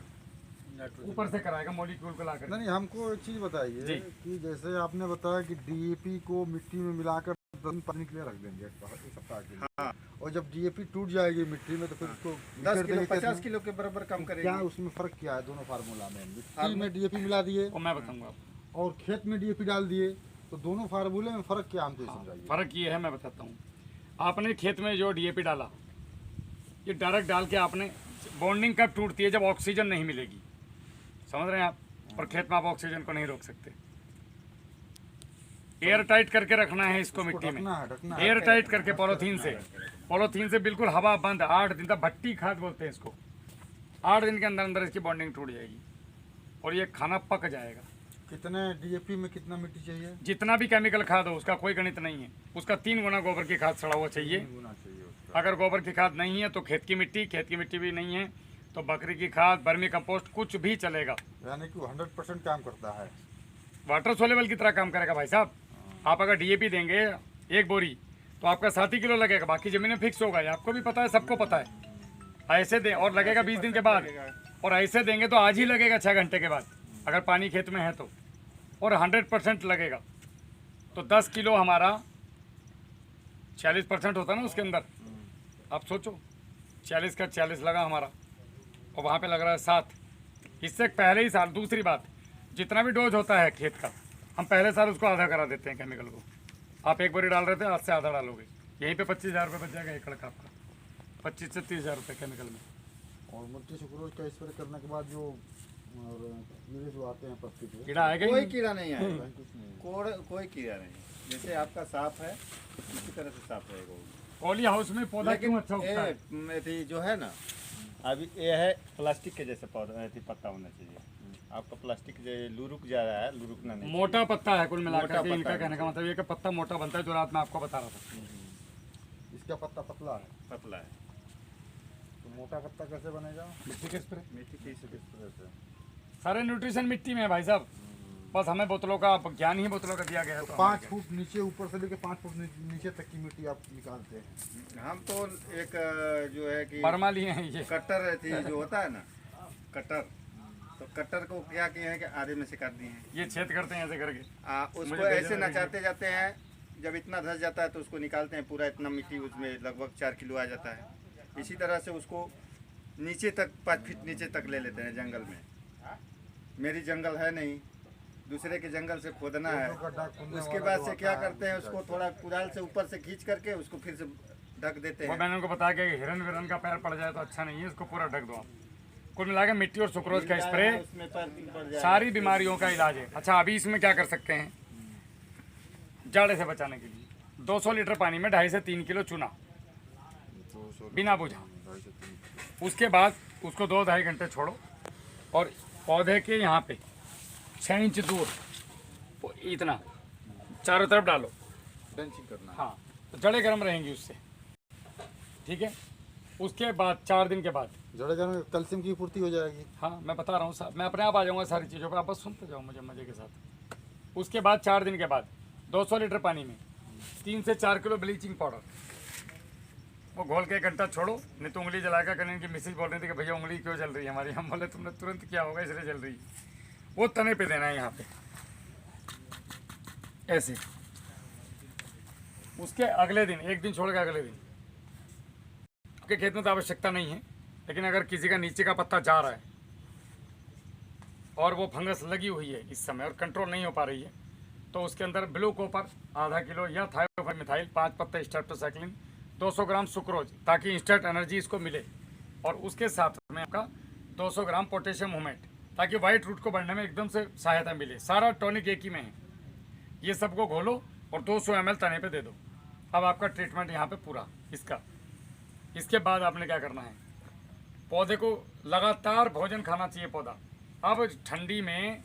ऊपर से कराएगा मॉलिक्यूल को लाकर। नहीं हमको एक चीज़ जी। बताइए कि जैसे आपने बताया कि डीएपी को मिट्टी में मिलाकर 10 दिन पानी के लिए रख देंगे एक सप्ताह के लिए। हाँ और जब डीएपी टूट जाएगी मिट्टी में तो फिर उसको 10 बिखेर किलो देंगे 50 कैसे? किलो के बराबर कम क्या करेंगे। उसमें फर्क क्या है दोनों फार्मूला में? मिट्टी में डीएपी मिला दिए वो मैं बताऊंगा आपको। और खेत में डीएपी डाल दिए, तो दोनों फार्मूले में फर्क क्या हमको समझाइए। फर्क ये है, मैं बताता हूँ। आपने खेत में जो डीएपी डाला, ये डायरेक्ट डाल के आपने बॉन्डिंग कब टूटती है? जब ऑक्सीजन नहीं मिलेगी, समझ रहे हैं आप? और खेत में आप ऑक्सीजन को नहीं रोक सकते। एयर टाइट करके रखना है इसको मिट्टी में, ढकना है। एयर टाइट करके पॉलीथीन से बिल्कुल हवा बंद 8 दिन तक, भट्टी खाद बोलते हैं इसको। 8 दिन के अंदर अंदर इसकी बॉन्डिंग टूट जाएगी और ये खाना पक जाएगा। कितने डीएपी में कितना मिट्टी चाहिए? जितना भी केमिकल खाद हो उसका कोई गणित नहीं है, उसका 3 गुना गोबर की खाद सड़ा हुआ चाहिए। होना चाहिए उसका। अगर गोबर की खाद नहीं है तो खेत की मिट्टी भी नहीं है तो बकरी की खाद, वर्मी कंपोस्ट, कुछ भी चलेगा। यानी कि वो 100% काम करता है। वाटर सोलेबल की तरह काम करेगा भाई साहब। आप अगर डीएपी देंगे 1 बोरी तो आपका 7 ही किलो लगेगा, बाकी जमीन में फिक्स होगा। ये आपको भी पता है, सबको पता है। ऐसे दें और लगेगा 20 दिन के बाद, और ऐसे देंगे तो आज ही लगेगा 6 घंटे के बाद, अगर पानी खेत में है तो, और 100% लगेगा। तो 10 किलो हमारा 40% होता है ना उसके अंदर। आप सोचो 40 का 40 लगा हमारा, और वहाँ पे लग रहा है 7। इससे पहले ही साल, दूसरी बात, जितना भी डोज होता है खेत का, हम पहले साल उसको आधा करा देते हैं केमिकल को। आप 1 बोरी डाल रहे थे, आज से आधा डालोगे, यहीं पे 25,000 रुपये बच जाएगा एकड़ का आपका, 25 से 30,000 रुपये केमिकल में। और मिट्टी सुक्रोज का स्प्रे करने के बाद जो और कीड़े जो आते हैं पत्ती पे, कीड़ा आएगा ही कोई नहीं। कीड़ा नहीं आएगा, कुछ नहीं है। कोई कीड़ा नहीं। जैसे आपका साफ है इसी तरह से साफ रहेगा वो। पॉली हाउस में पौधा क्यों अच्छा उगता है? ये जो है ना, अभी ये है प्लास्टिक के जैसे पौधा पत्ता होना चाहिए। आपका प्लास्टिक जो लुरुक जा रहा है, लुरुकना नहीं। मोटा पत्ता है कुल मिलाकर मोटा के। इनका पत्ता है। कहने का मतलब ये कि पत्ता मोटा बनता है, जो रात में आपको बता रहा था। इसका पत्ता पतला है, पतला है। तो मोटा पत्ता कैसे बनेगा? मिट्टी के स्प्रे, मिट्टी की इस तरह से। सारे न्यूट्रिशन मिट्टी में है भाई साहब। बस हमें बोतलों का ज्ञान ही बोतलों का दिया गया है। तो 5 फुट नीचे, ऊपर से लेके 5 फुट नीचे तक की मिट्टी आप निकालते हैं। हम तो एक जो है कि बर्मा लिए हैं ये। कटर थी जो होता है ना, कटर, तो कटर को क्या किए हैं कि आधे में से काट दिए हैं। ये छेद करते हैं ऐसे करके। उसको मुझे ऐसे भेजना नचाते जाते हैं, जब इतना धस जाता है तो उसको निकालते हैं, पूरा इतना मिट्टी उसमें लगभग 4 किलो आ जाता है। इसी तरह से उसको नीचे तक 5 फीट नीचे तक ले लेते हैं जंगल में। मेरी जंगल है नहीं, दूसरे के जंगल से खोदना है। उसके बाद से क्या करते हैं, उसको थोड़ा कुदाल से ऊपर से खींच करके उसको फिर से ढक देते वो हैं। मैंने उनको बताया कि हिरन विरन का पैर पड़ जाए तो अच्छा नहीं है, इसको पूरा ढक दो आप। कुल मिला के मिट्टी और सुक्रोज का स्प्रे उसमें पैर पड़ जाए। सारी बीमारियों का इलाज है। अच्छा, अभी इसमें क्या कर सकते हैं जाड़े से बचाने के लिए? 200 लीटर पानी में 2.5 से 3 किलो चूना बिना बुझा। उसके बाद उसको 2-2.5 घंटे छोड़ो और पौधे के यहाँ पे 6 इंच दूर इतना चारों तरफ डालो। ड्रेंचिंग करना है। हाँ, तो जड़ें गर्म रहेंगी उससे, ठीक है। उसके बाद 4 दिन के बाद, जड़ें में कैल्शियम की पूर्ति हो जाएगी। हाँ मैं बता रहा हूँ साहब, मैं अपने आप आ जाऊँगा सारी चीज़ों पर, आप बस सुनते जाओ मुझे मज़े के साथ। उसके बाद 4 दिन के बाद 200 लीटर पानी में 3 से 4 किलो ब्लीचिंग पाउडर, वो घोल के 1 घंटा छोड़ो, नहीं तो उंगली जलाकर करें। इनकी मिसेज बोल रही थी कि भैया उंगली क्यों जल रही है हमारी, हम बोले तुमने तुरंत क्या होगा इसलिए जल रही है। वो तने पे देना है यहाँ पे ऐसे। उसके अगले दिन, एक दिन छोड़ के अगले दिन, आपके खेत में तो आवश्यकता नहीं है, लेकिन अगर किसी का नीचे का पत्ता जा रहा है और वो फंगस लगी हुई है इस समय और कंट्रोल नहीं हो पा रही है, तो उसके अंदर ब्लू कॉपर आधा किलो या थायोमिथाइल 5 पत्ता स्ट्रेप्टोसाइक्लिन 200 ग्राम सुक्रोज, ताकि इंस्टेंट एनर्जी इसको मिले। और उसके साथ में आपका 200 ग्राम पोटेशियम हुमेट, ताकि वाइट रूट को बढ़ने में एकदम से सहायता मिले। सारा टॉनिक एक ही में है। ये सबको घोलो और 200 ml तने पे दे दो। अब आपका ट्रीटमेंट यहाँ पे पूरा इसका। इसके बाद आपने क्या करना है, पौधे को लगातार भोजन खाना चाहिए पौधा। अब ठंडी में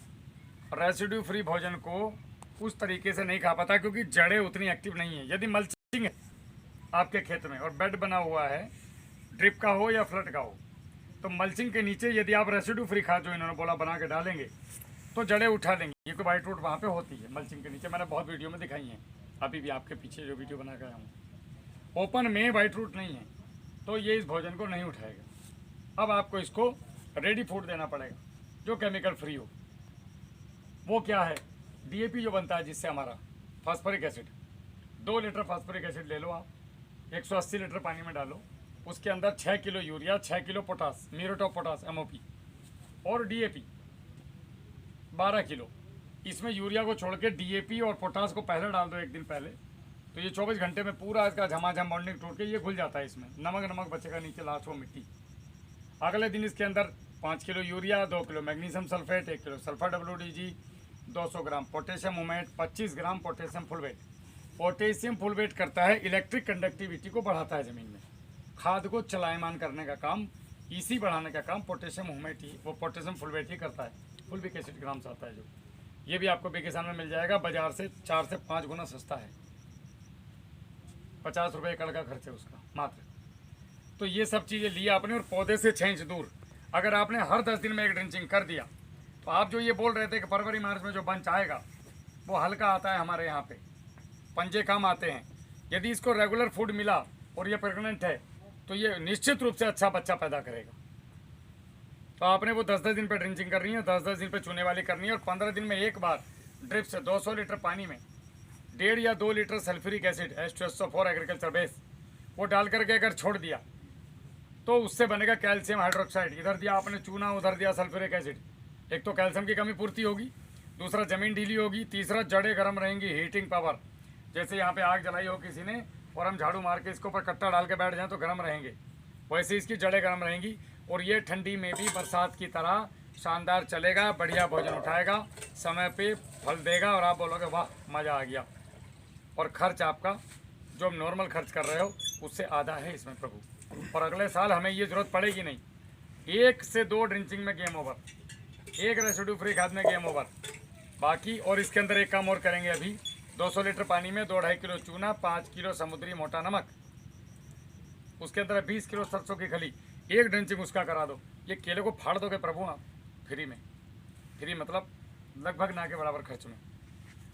रेसिड्यू फ्री भोजन को उस तरीके से नहीं खा पाता, क्योंकि जड़ें उतनी एक्टिव नहीं है। यदि मल्चिंग है आपके खेत में और बेड बना हुआ है, ड्रिप का हो या फ्लड का हो, तो मल्चिंग के नीचे यदि आप रेसिड्यू फ्री खाद जो इन्होंने बोला बना के डालेंगे तो जड़ें उठा लेंगी, क्योंकि वाइट रूट वहाँ पे होती है मल्चिंग के नीचे। मैंने बहुत वीडियो में दिखाई है, अभी भी आपके पीछे जो वीडियो बना के आया हूँ। ओपन में वाइट रूट नहीं है तो ये इस भोजन को नहीं उठाएगा। अब आपको इसको रेडी फूड देना पड़ेगा जो केमिकल फ्री हो। वो क्या है, DAP जो बनता है जिससे हमारा phosphoric acid, 2 litre phosphoric acid ले लो आप, 180 लीटर पानी में डालो, उसके अंदर 6 kilo urea, 6 kilo potash, muriate of potash MOP, और DAP 12 किलो। इसमें यूरिया को छोड़ के DAP और पोटास को पहले डाल दो 1 दिन पहले, तो ये 24 घंटे में पूरा इसका झमाझम बॉन्डिंग टूट के ये घुल जाता है। इसमें नमक बचेगा नीचे, लास्ट वो मिट्टी। अगले दिन इसके अंदर 5 kilo urea, 2 kilo magnesium sulphate, 1 kilo sulphur WDG, 200 gram potassium humate, 25 gram potassium fulvate. Potassium fulvate करता है इलेक्ट्रिक कंडक्टिविटी को बढ़ाता है ज़मीन में, खाद को चलायमान करने का काम, EC बढ़ाने का काम पोटेशियम हुमेट ही, वो पोटेशियम फुलवेट ही करता है। फुलविक एसिड ग्राम्स आता है जो, ये भी आपको बेकिसान में मिल जाएगा। बाजार से 4 से 5 गुना सस्ता है, 50 रुपये एकड़ का खर्च है उसका मात्र। तो ये सब चीज़ें लिया आपने, और पौधे से 6 इंच दूर अगर आपने हर 10 दिन में 1 ड्रिंचिंग कर दिया, तो आप जो ये बोल रहे थे कि फरवरी मार्च में जो बंच आएगा वो हल्का आता है हमारे यहाँ पे, पंजे कम आते हैं। यदि इसको रेगुलर फूड मिला और ये प्रेग्नेंट है तो ये निश्चित रूप से अच्छा बच्चा पैदा करेगा। तो आपने वो 10-10 दिन पे ड्रिंचिंग करनी है, 10-10 दिन पे चूने वाली करनी है, और 15 दिन में एक बार ड्रिप से 200 लीटर पानी में 1.5 या 2 litre sulphuric acid H2SO4 agriculture base वो डाल करके अगर छोड़ दिया तो उससे बनेगा कैल्शियम हाइड्रोक्साइड। इधर दिया आपने चूना, उधर दिया सल्फ्यूरिक एसिड। एक तो कैल्शियम की कमी पूर्ति होगी, दूसरा ज़मीन ढीली होगी, तीसरा जड़ें गर्म रहेंगी, हीटिंग पावर। जैसे यहाँ पे आग जलाई हो किसी ने और हम झाड़ू मार के इसके ऊपर कट्टा डाल के बैठ जाएं तो गर्म रहेंगे, वैसे इसकी जड़ें गर्म रहेंगी। और ये ठंडी में भी बरसात की तरह शानदार चलेगा, बढ़िया भोजन उठाएगा, समय पे फल देगा, और आप बोलोगे वाह मज़ा आ गया। और खर्च आपका जो नॉर्मल खर्च कर रहे हो उससे आधा है इसमें प्रभु। और अगले साल हमें ये ज़रूरत पड़ेगी नहीं। 1 से 2 ड्रिंचिंग में गेम ओवर, 1 रेसिड्यू फ्री खाद में गेम ओवर बाकी। और इसके अंदर एक काम और करेंगे अभी, 200 लीटर पानी में 2-2.5 किलो चूना, 5 किलो समुद्री मोटा नमक, उसके अंदर 20 किलो सरसों की खली, 1 ड्रिंचिंग उसका करा दो। ये केले को फाड़ दोगे प्रभु आप फ्री में, फ्री मतलब लगभग ना के बराबर खर्च में।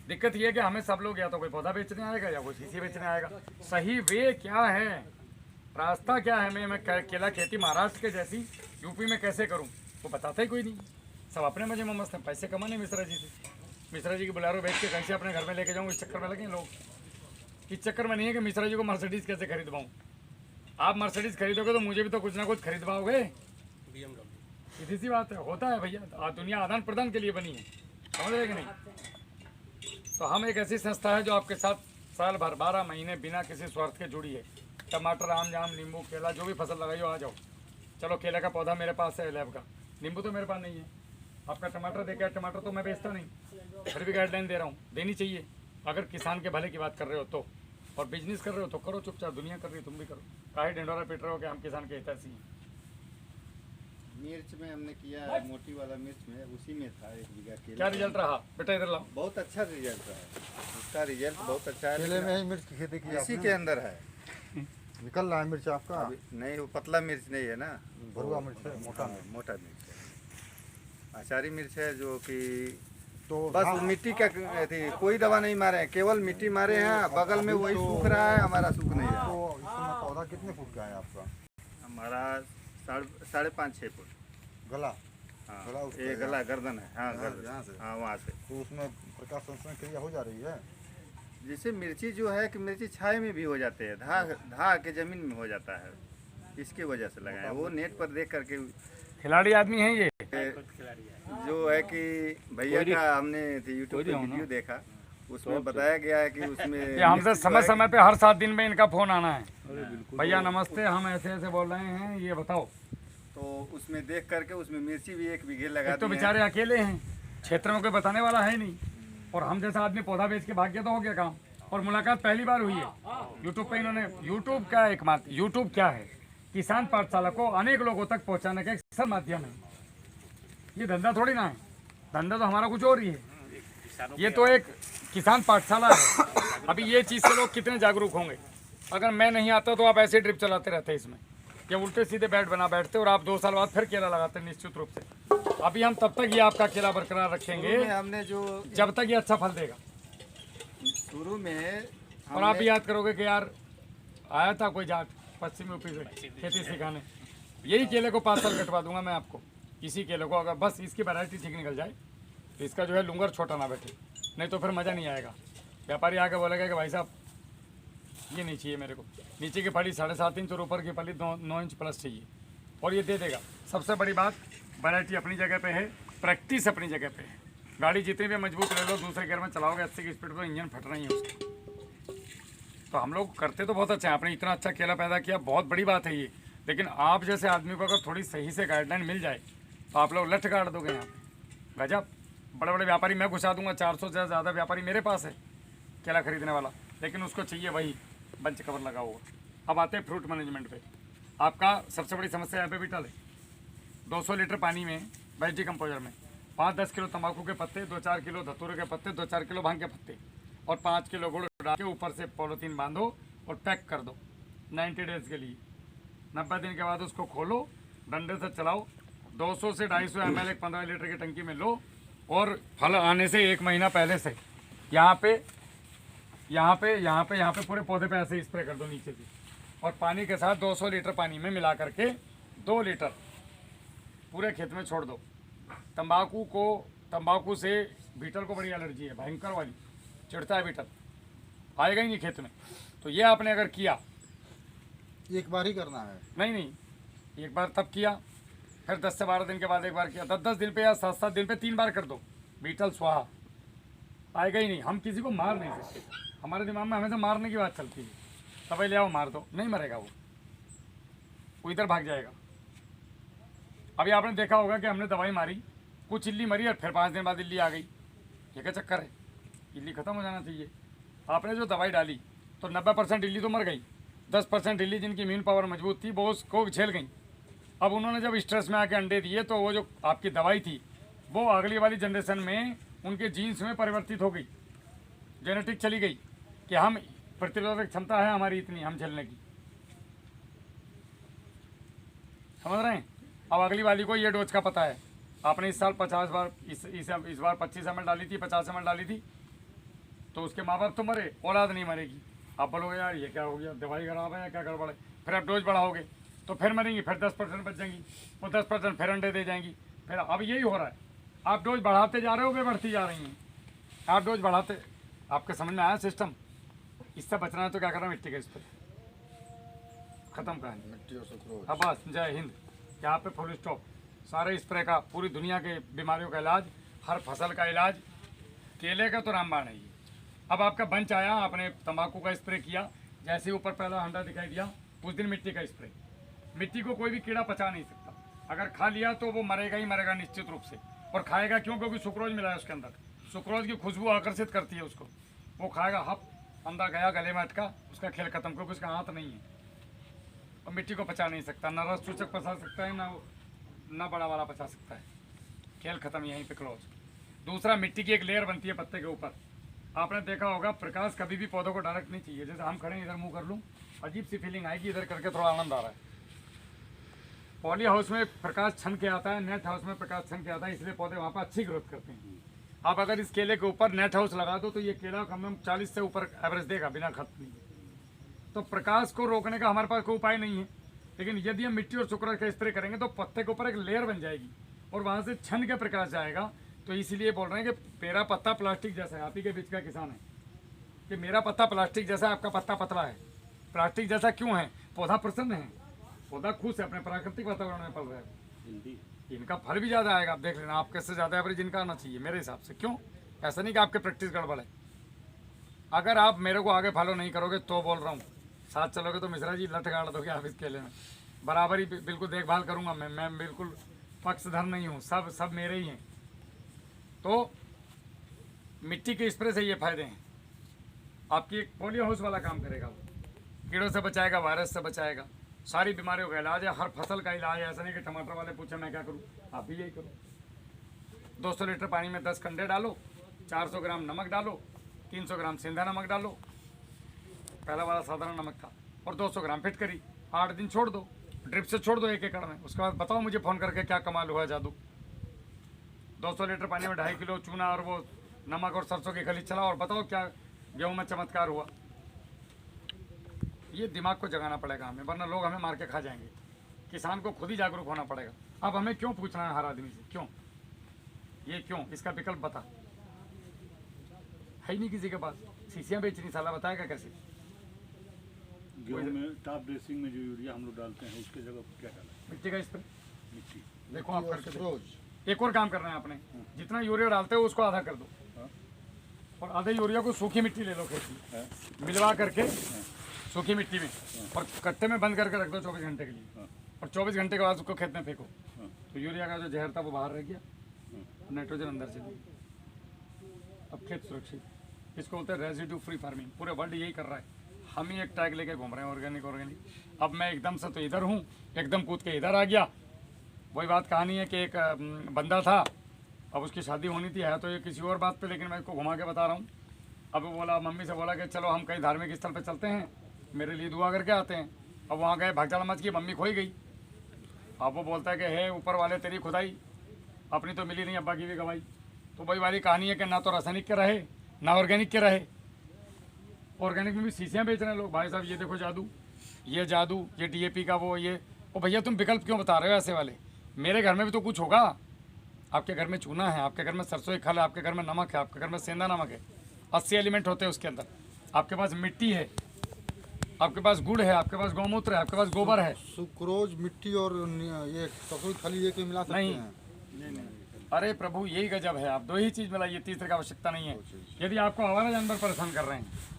दिक्कत ये है कि हमें सब लोग या तो कोई पौधा बेचने आएगा या कोई शीशी बेचने आएगा। सही वे क्या है, रास्ता क्या है, मैं केला खेती महाराष्ट्र के जैसी यूपी में कैसे करूं, वो बताता ही कोई नहीं। सब अपने मजे में मस्त हैं, पैसे कमाने मिश्रा जी से, मिश्रा जी की बुलेरो बेच के कैसे अपने घर में लेके जाऊँ, इस चक्कर में लगे लोग। इस चक्कर में नहीं है कि मिश्रा जी को मर्सिडीज़ कैसे खरीदवाऊँ। आप मर्सिडीज़ खरीदोगे तो मुझे भी तो कुछ ना कुछ खरीदवाओगे, सीधी सी बात है। होता है भैया, दुनिया आदान प्रदान के लिए बनी है, समझ रहे कि नहीं। तो हम एक ऐसी संस्था है जो आपके साथ साल भर 12 महीने बिना किसी स्वार्थ के जुड़ी है। टमाटर, आम, जाम, नींबू, केला, जो भी फसल लगाई हो आ जाओ। चलो केले का पौधा मेरे पास है लैब का, नींबू तो मेरे पास नहीं है, आपका टमाटर देखा, टमाटर तो मैं बेचता नहीं, फिर भी गाइडलाइन दे रहा हूँ, देनी चाहिए। अगर किसान के भले की बात कर रहे हो तो, और बिजनेस कर रहे हो तो करो चुपचाप, दुनिया कर रही है तुम भी करो। काहे ढिंडोरा पीट रहे हो कि हम किसान के हितैषी हैं। मिर्च में हमने किया है, मोटी वाला मिर्च में, उसी में था 1 बीघा केला। क्या रिजल्ट रहा बेटा, इधर लाओ। बहुत अच्छा रिजल्ट रहा, उसका रिजल्ट बहुत अच्छा है। केले में ही मिर्च की खेती की इसी आपने? के अंदर है, निकल रहा है मिर्च आपका? नहीं वो पतला मिर्च नहीं है ना, भरुआ मिर्च है, मोटा हाँ, मोटा मिर्च है। अचारी मिर्च है जो कि तो बस हाँ, मिट्टी का थी, कोई दवा नहीं मारे हैं, केवल मिट्टी मारे हैं। बगल में वही सूख रहा है, हमारा सूख नहीं रहा। तो इस समय पौधा कितने फुट का है आपका? हमारा 5.5-6 फुट। गला हाँ, गला उसका ये गला गर्दन है। हाँ, यहाँ गर्दन। से? हाँ, वहाँ से। तो उसमें प्रकाश संश्लेषण क्रिया हो जा रही है? जैसे मिर्ची जो है कि मिर्ची छाए में भी हो जाते हैं, धा के जमीन में हो जाता है, इसकी वजह से लगाए। वो नेट पर देख करके खिलाड़ी आदमी है ये। जो है कि भैया का हमने यूट्यूब पे वीडियो देखा, उसमें बताया गया है कि उसमें ये हमसे समय समय पे हर 7 दिन में इनका फोन आना है, भैया नमस्ते, हम ऐसे ऐसे बोल रहे हैं, ये बताओ। तो उसमें देख करके उसमें मिर्ची भी 1 बीघे लगा तो दी है। बेचारे अकेले हैं, क्षेत्र में कोई बताने वाला है नहीं, और हम जैसा आदमी पौधा बेच के भाग गया तो हो गया काम। और मुलाकात पहली बार हुई है यूट्यूब पे। इन्होंने यूट्यूब का एकमात्र, यूट्यूब क्या है, किसान पाठशाला को अनेक लोगों तक पहुंचाने का एक सरल माध्यम है। ये धंधा थोड़ी ना है, धंधा तो हमारा कुछ और ही है। ये तो एक किसान पाठशाला है। अभी ये चीज़ से लोग कितने जागरूक होंगे। अगर मैं नहीं आता तो आप ऐसे ड्रिप चलाते रहते इसमें, या उल्टे सीधे बैट बना बैठते, और आप 2 साल बाद फिर केला लगाते निश्चित रूप से। अभी हम तब तक ये आपका केला बरकरार रखेंगे शुरू में हमने जो जब तक ये अच्छा फल देगा। शुरू में और आप याद करोगे कि यार आया था कोई जाट पश्चिमी यूपी से खेती सिखाने, यही केले को 5 साल कटवा दूंगा मैं आपको, इसी केले को। अगर बस इसकी वैरायटी ठीक निकल जाए तो इसका जो है लुंगर छोटा ना बैठे, नहीं तो फिर मज़ा नहीं आएगा। व्यापारी आके बोलेगा कि भाई साहब ये नहीं चाहिए मेरे को, नीचे की फली 7.5 इंच और ऊपर की फली 9 इंच प्लस चाहिए, और ये दे देगा। सबसे बड़ी बात, वैरायटी अपनी जगह पे है, प्रैक्टिस अपनी जगह पे है। गाड़ी जितनी भी मजबूत ले लो, दूसरे गियर में चलाओगे 80 की स्पीड पर, इंजन फटना ही है उसका। तो हम लोग करते तो बहुत अच्छा है, आपने इतना अच्छा केला पैदा किया, बहुत बड़ी बात है ये। लेकिन आप जैसे आदमी को अगर थोड़ी सही से गाइडलाइन मिल जाए तो आप लोग लठ गाड़ दोगे यहाँ पे। गजब, बड़े बड़े व्यापारी मैं घुसा दूंगा, 400 से ज़्यादा व्यापारी मेरे पास है केला खरीदने वाला, लेकिन उसको चाहिए वही बंच कवर लगा हुआ। अब आते हैं फ्रूट मैनेजमेंट पे। आपका सबसे बड़ी समस्या यहाँ पे बीटल है। 200 लीटर पानी में वेज डिकम्पोजर में 5-10 किलो तंबाकू के पत्ते, 2-4 किलो धतूरे के पत्ते, 2-4 किलो भांग के पत्ते और 5 किलो गुड़ डाल के ऊपर से पॉलीथीन बांधो और पैक कर दो 90 डेज के लिए। 90 दिन के बाद उसको खोलो, डंडे से चलाओ, 200 से 250 ml एक 15 लीटर की टंकी में लो, और फल आने से 1 महीना पहले से यहाँ पे पूरे पौधे पे ऐसे स्प्रे कर दो नीचे से, और पानी के साथ 200 लीटर पानी में मिला करके 2 लीटर पूरे खेत में छोड़ दो। तंबाकू से बीटल को बड़ी एलर्जी है, भयंकर वाली, चिढ़ता है बीटल, आएगा ही नहीं खेत में। तो ये आपने अगर किया, एक बार ही करना है? नहीं, एक बार तब किया, फिर 10 से 12 दिन के बाद एक बार किया, 10-10 दिन पे या 7-7 दिन पे 3 बार कर दो, बीटल स्वाहा, आएगा ही नहीं। हम किसी को मार नहीं सकते, हमारे दिमाग में हमेशा मारने की बात चलती है, तभी ले आओ मार दो, नहीं मरेगा वो इधर भाग जाएगा। अभी आपने देखा होगा कि हमने दवाई मारी, कुछ इल्ली मरी और फिर 5 दिन बाद इल्ली आ गई। ये क्या चक्कर है, इल्ली खत्म हो जाना चाहिए। आपने जो दवाई डाली तो 90% इल्ली तो मर गई, 10% इल्ली जिनकी इम्यून पावर मजबूत थी वो उसको झेल गई। अब उन्होंने जब स्ट्रेस में आके अंडे दिए तो वो जो आपकी दवाई थी वो अगली वाली जनरेशन में उनके जीन्स में परिवर्तित हो गई, जेनेटिक चली गई कि हम प्रतिरोधक क्षमता है हमारी इतनी, हम झेलने की, समझ रहे हैं। अब अगली वाली को ये डोज का पता है। आपने इस साल 50 बार इस बार 25 ml डाली थी, 50 ml डाली थी, तो उसके माँ बाप तो मरे, औलाद नहीं मरेगी। आप बोलोगे यार ये क्या हो गया, दवाई खराब है या क्या गड़बड़ है। फिर आप डोज बढ़ाओगे तो फिर मरेंगी, फिर 10% बच जाएंगी, वो 10% फिर अंडे दे जाएंगी। फिर अब यही हो रहा है, आप डोज बढ़ाते जा रहे हो, वे बढ़ती जा रही हैं। आप डोज बढ़ाते, आपके समझ में आया सिस्टम। इससे बचना है तो क्या करना, मिट्टी का स्प्रे, खत्म कहानी। मिट्टी और सुक्रोज। अब बस, जय हिंद, यहाँ पे फुल स्टॉप। सारे स्प्रे का, पूरी दुनिया के बीमारियों का इलाज, हर फसल का इलाज, केले का तो रामबाण है ये। अब आपका बंच आया, आपने तंबाकू का स्प्रे किया, जैसे ऊपर पहला हंडा दिखाई दिया, उस दिन मिट्टी का स्प्रे। मिट्टी को कोई भी कीड़ा पचा नहीं सकता, अगर खा लिया तो वो मरेगा ही मरेगा निश्चित रूप से। और खाएगा क्यों, क्योंकि सुक्रोज मिला है उसके अंदर, सुक्रोज की खुशबू आकर्षित करती है उसको, वो खाएगा, हप अंदर गया, गले में अटका, उसका खेल खत्म, क्योंकि उसका हाथ नहीं है। और मिट्टी को पचा नहीं सकता, ना रस सूचक पचा सकता है, ना बड़ा वाला पचा सकता है, खेल खत्म, यहीं पे क्लोज। दूसरा, मिट्टी की एक लेयर बनती है पत्ते के ऊपर। आपने देखा होगा, प्रकाश कभी भी पौधों को डायरेक्ट नहीं चाहिए। जैसे हम खड़े हैं, इधर मुंह कर लूँ, अजीब सी फीलिंग आएगी, इधर करके थोड़ा आनंद आ रहा है। पॉली हाउस में प्रकाश छन के आता है, नेट हाउस में प्रकाश छन के आता है, इसलिए पौधे वहाँ पर अच्छी ग्रोथ करते हैं। आप अगर इस केले के ऊपर नेट हाउस लगा दो तो ये केला कम से कम 40 से ऊपर एवरेज देगा बिना खत्म नहीं। तो प्रकाश को रोकने का हमारे पास कोई उपाय नहीं है, लेकिन यदि हम मिट्टी और सुक्रोज का स्प्रे करेंगे तो पत्ते के ऊपर एक लेयर बन जाएगी और वहाँ से छन के प्रकाश जाएगा। तो इसीलिए बोल रहे हैं कि मेरा पत्ता प्लास्टिक जैसा है। आप ही के बीच का किसान है कि मेरा पत्ता प्लास्टिक जैसा है, आपका पत्ता पतला है। प्लास्टिक जैसा क्यों है? पौधा प्रसन्न है, पौधा खुश है, अपने प्राकृतिक वातावरण में पल रहा है, इनका फल भी ज़्यादा आएगा। आप देख लेना, आपके से ज़्यादा एवरेज इनका आना चाहिए मेरे हिसाब से। क्यों? ऐसा नहीं कि आपके प्रैक्टिस गड़बड़ है। अगर आप मेरे को आगे फॉलो नहीं करोगे तो बोल रहा हूँ, साथ चलोगे तो मिश्रा जी लठ गाड़ दोगे आप इस केले में। बराबर ही बिल्कुल देखभाल करूँगा मैं बिल्कुल पक्षधर नहीं हूँ, सब मेरे ही हैं। तो मिट्टी के स्प्रे से ये फायदे हैं, आपकी एक पोलियो हाउस वाला काम करेगा, वो कीड़ों से बचाएगा, वायरस से बचाएगा, सारी बीमारियों का इलाज है, हर फसल का इलाज है। ऐसा नहीं कि टमाटर वाले पूछे मैं क्या करूँ, आप भी यही करो। 200 लीटर पानी में 10 कंडे डालो, 400 ग्राम नमक डालो, 300 ग्राम सेंधा नमक डालो, पहला वाला साधारण नमक था, और 200 ग्राम फिटकरी। 8 दिन छोड़ दो, ड्रिप से छोड़ दो 1 एकड़ में। उसके बाद बताओ मुझे फ़ोन करके क्या कमाल हुआ जादू। 200 लीटर पानी में 2.5 किलो चूना और वो नमक और सरसों की खली चला और बताओ क्या गेहूँ में चमत्कार हुआ। ये दिमाग को जगाना पड़ेगा हमें, वरना लोग हमें मार के खा जाएंगे। किसान को खुद ही जागरूक होना पड़ेगा। अब हमें क्यों पूछना है हर आदमी से, क्यों ये क्यों? इसका विकल्प बता, है ही नहीं किसी के पास। शीशियाँ बेचनी, साला बताएगा कैसे? गेहूं में टॉप ड्रेसिंग में जो यूरिया हम लोग डालते हैं उसके जगह पर क्या डालें? मिट्टी का स्प्रे। मिट्टी। देखो आप करके देखो। रोज एक और काम करना है आपने, जितना यूरिया डालते हो उसको आधा कर दो, और आधे यूरिया को सूखी मिट्टी ले लो खेत में, मिलवा करके सूखी मिट्टी में, और कट्टे में बंद करके रख दो 24 घंटे के लिए, और 24 घंटे के बाद उसको खेत में फेंको। तो यूरिया का जो जहर था वो बाहर रह गया, नाइट्रोजन अंदर चली गई। अब खेत सुरक्षित। इसको बोलते हैं रेजिड्यू फ्री फार्मिंग। पूरे वर्ल्ड यही कर रहा है, हम ही एक टैग लेके घूम रहे हैं ऑर्गेनिक ऑर्गेनिक। अब मैं एकदम से तो इधर हूँ, एकदम कूद के इधर आ गया। वही बात कहानी है कि एक बंदा था, अब उसकी शादी होनी थी, है तो ये किसी और बात पे, लेकिन मैं इसको घुमा के बता रहा हूँ। अब वो बोला, मम्मी से बोला कि चलो हम कहीं धार्मिक स्थल पे चलते हैं, मेरे लिए दुआ करके आते हैं। अब वहाँ गए, भागचाल मच की, मम्मी खोई गई। अब वो बोलता है कि हे ऊपर वाले तेरी खुदाई, अपनी तो मिली नहीं, अब्बा की भी गवाई। तो वही वाली कहानी है कि ना तो रासायनिक के रहे ना ऑर्गेनिक के रहे। ऑर्गेनिक में भी शीशियाँ बेच रहे हैं लोग। भाई साहब ये देखो जादू, ये DAP का वो ये। ओ भैया तुम विकल्प क्यों बता रहे हो ऐसे वाले? मेरे घर में भी तो कुछ होगा। आपके घर में चूना है, आपके घर में सरसों की खल है, आपके घर में नमक है, आपके घर में सेंधा नमक है, 80 एलिमेंट होते हैं उसके अंदर। आपके पास मिट्टी है, आपके पास गुड़ है, आपके पास गौमूत्र है, आपके पास गोबर है। सुक्रोज मिट्टी और ये सरसों की खली एक में मिला सकते नहीं। हैं। अरे प्रभु यही गजब है, आप 2 ही चीज़ मिलाइए, तीसरे की आवश्यकता नहीं है। यदि आपको आवारा जानवर परेशान कर रहे हैं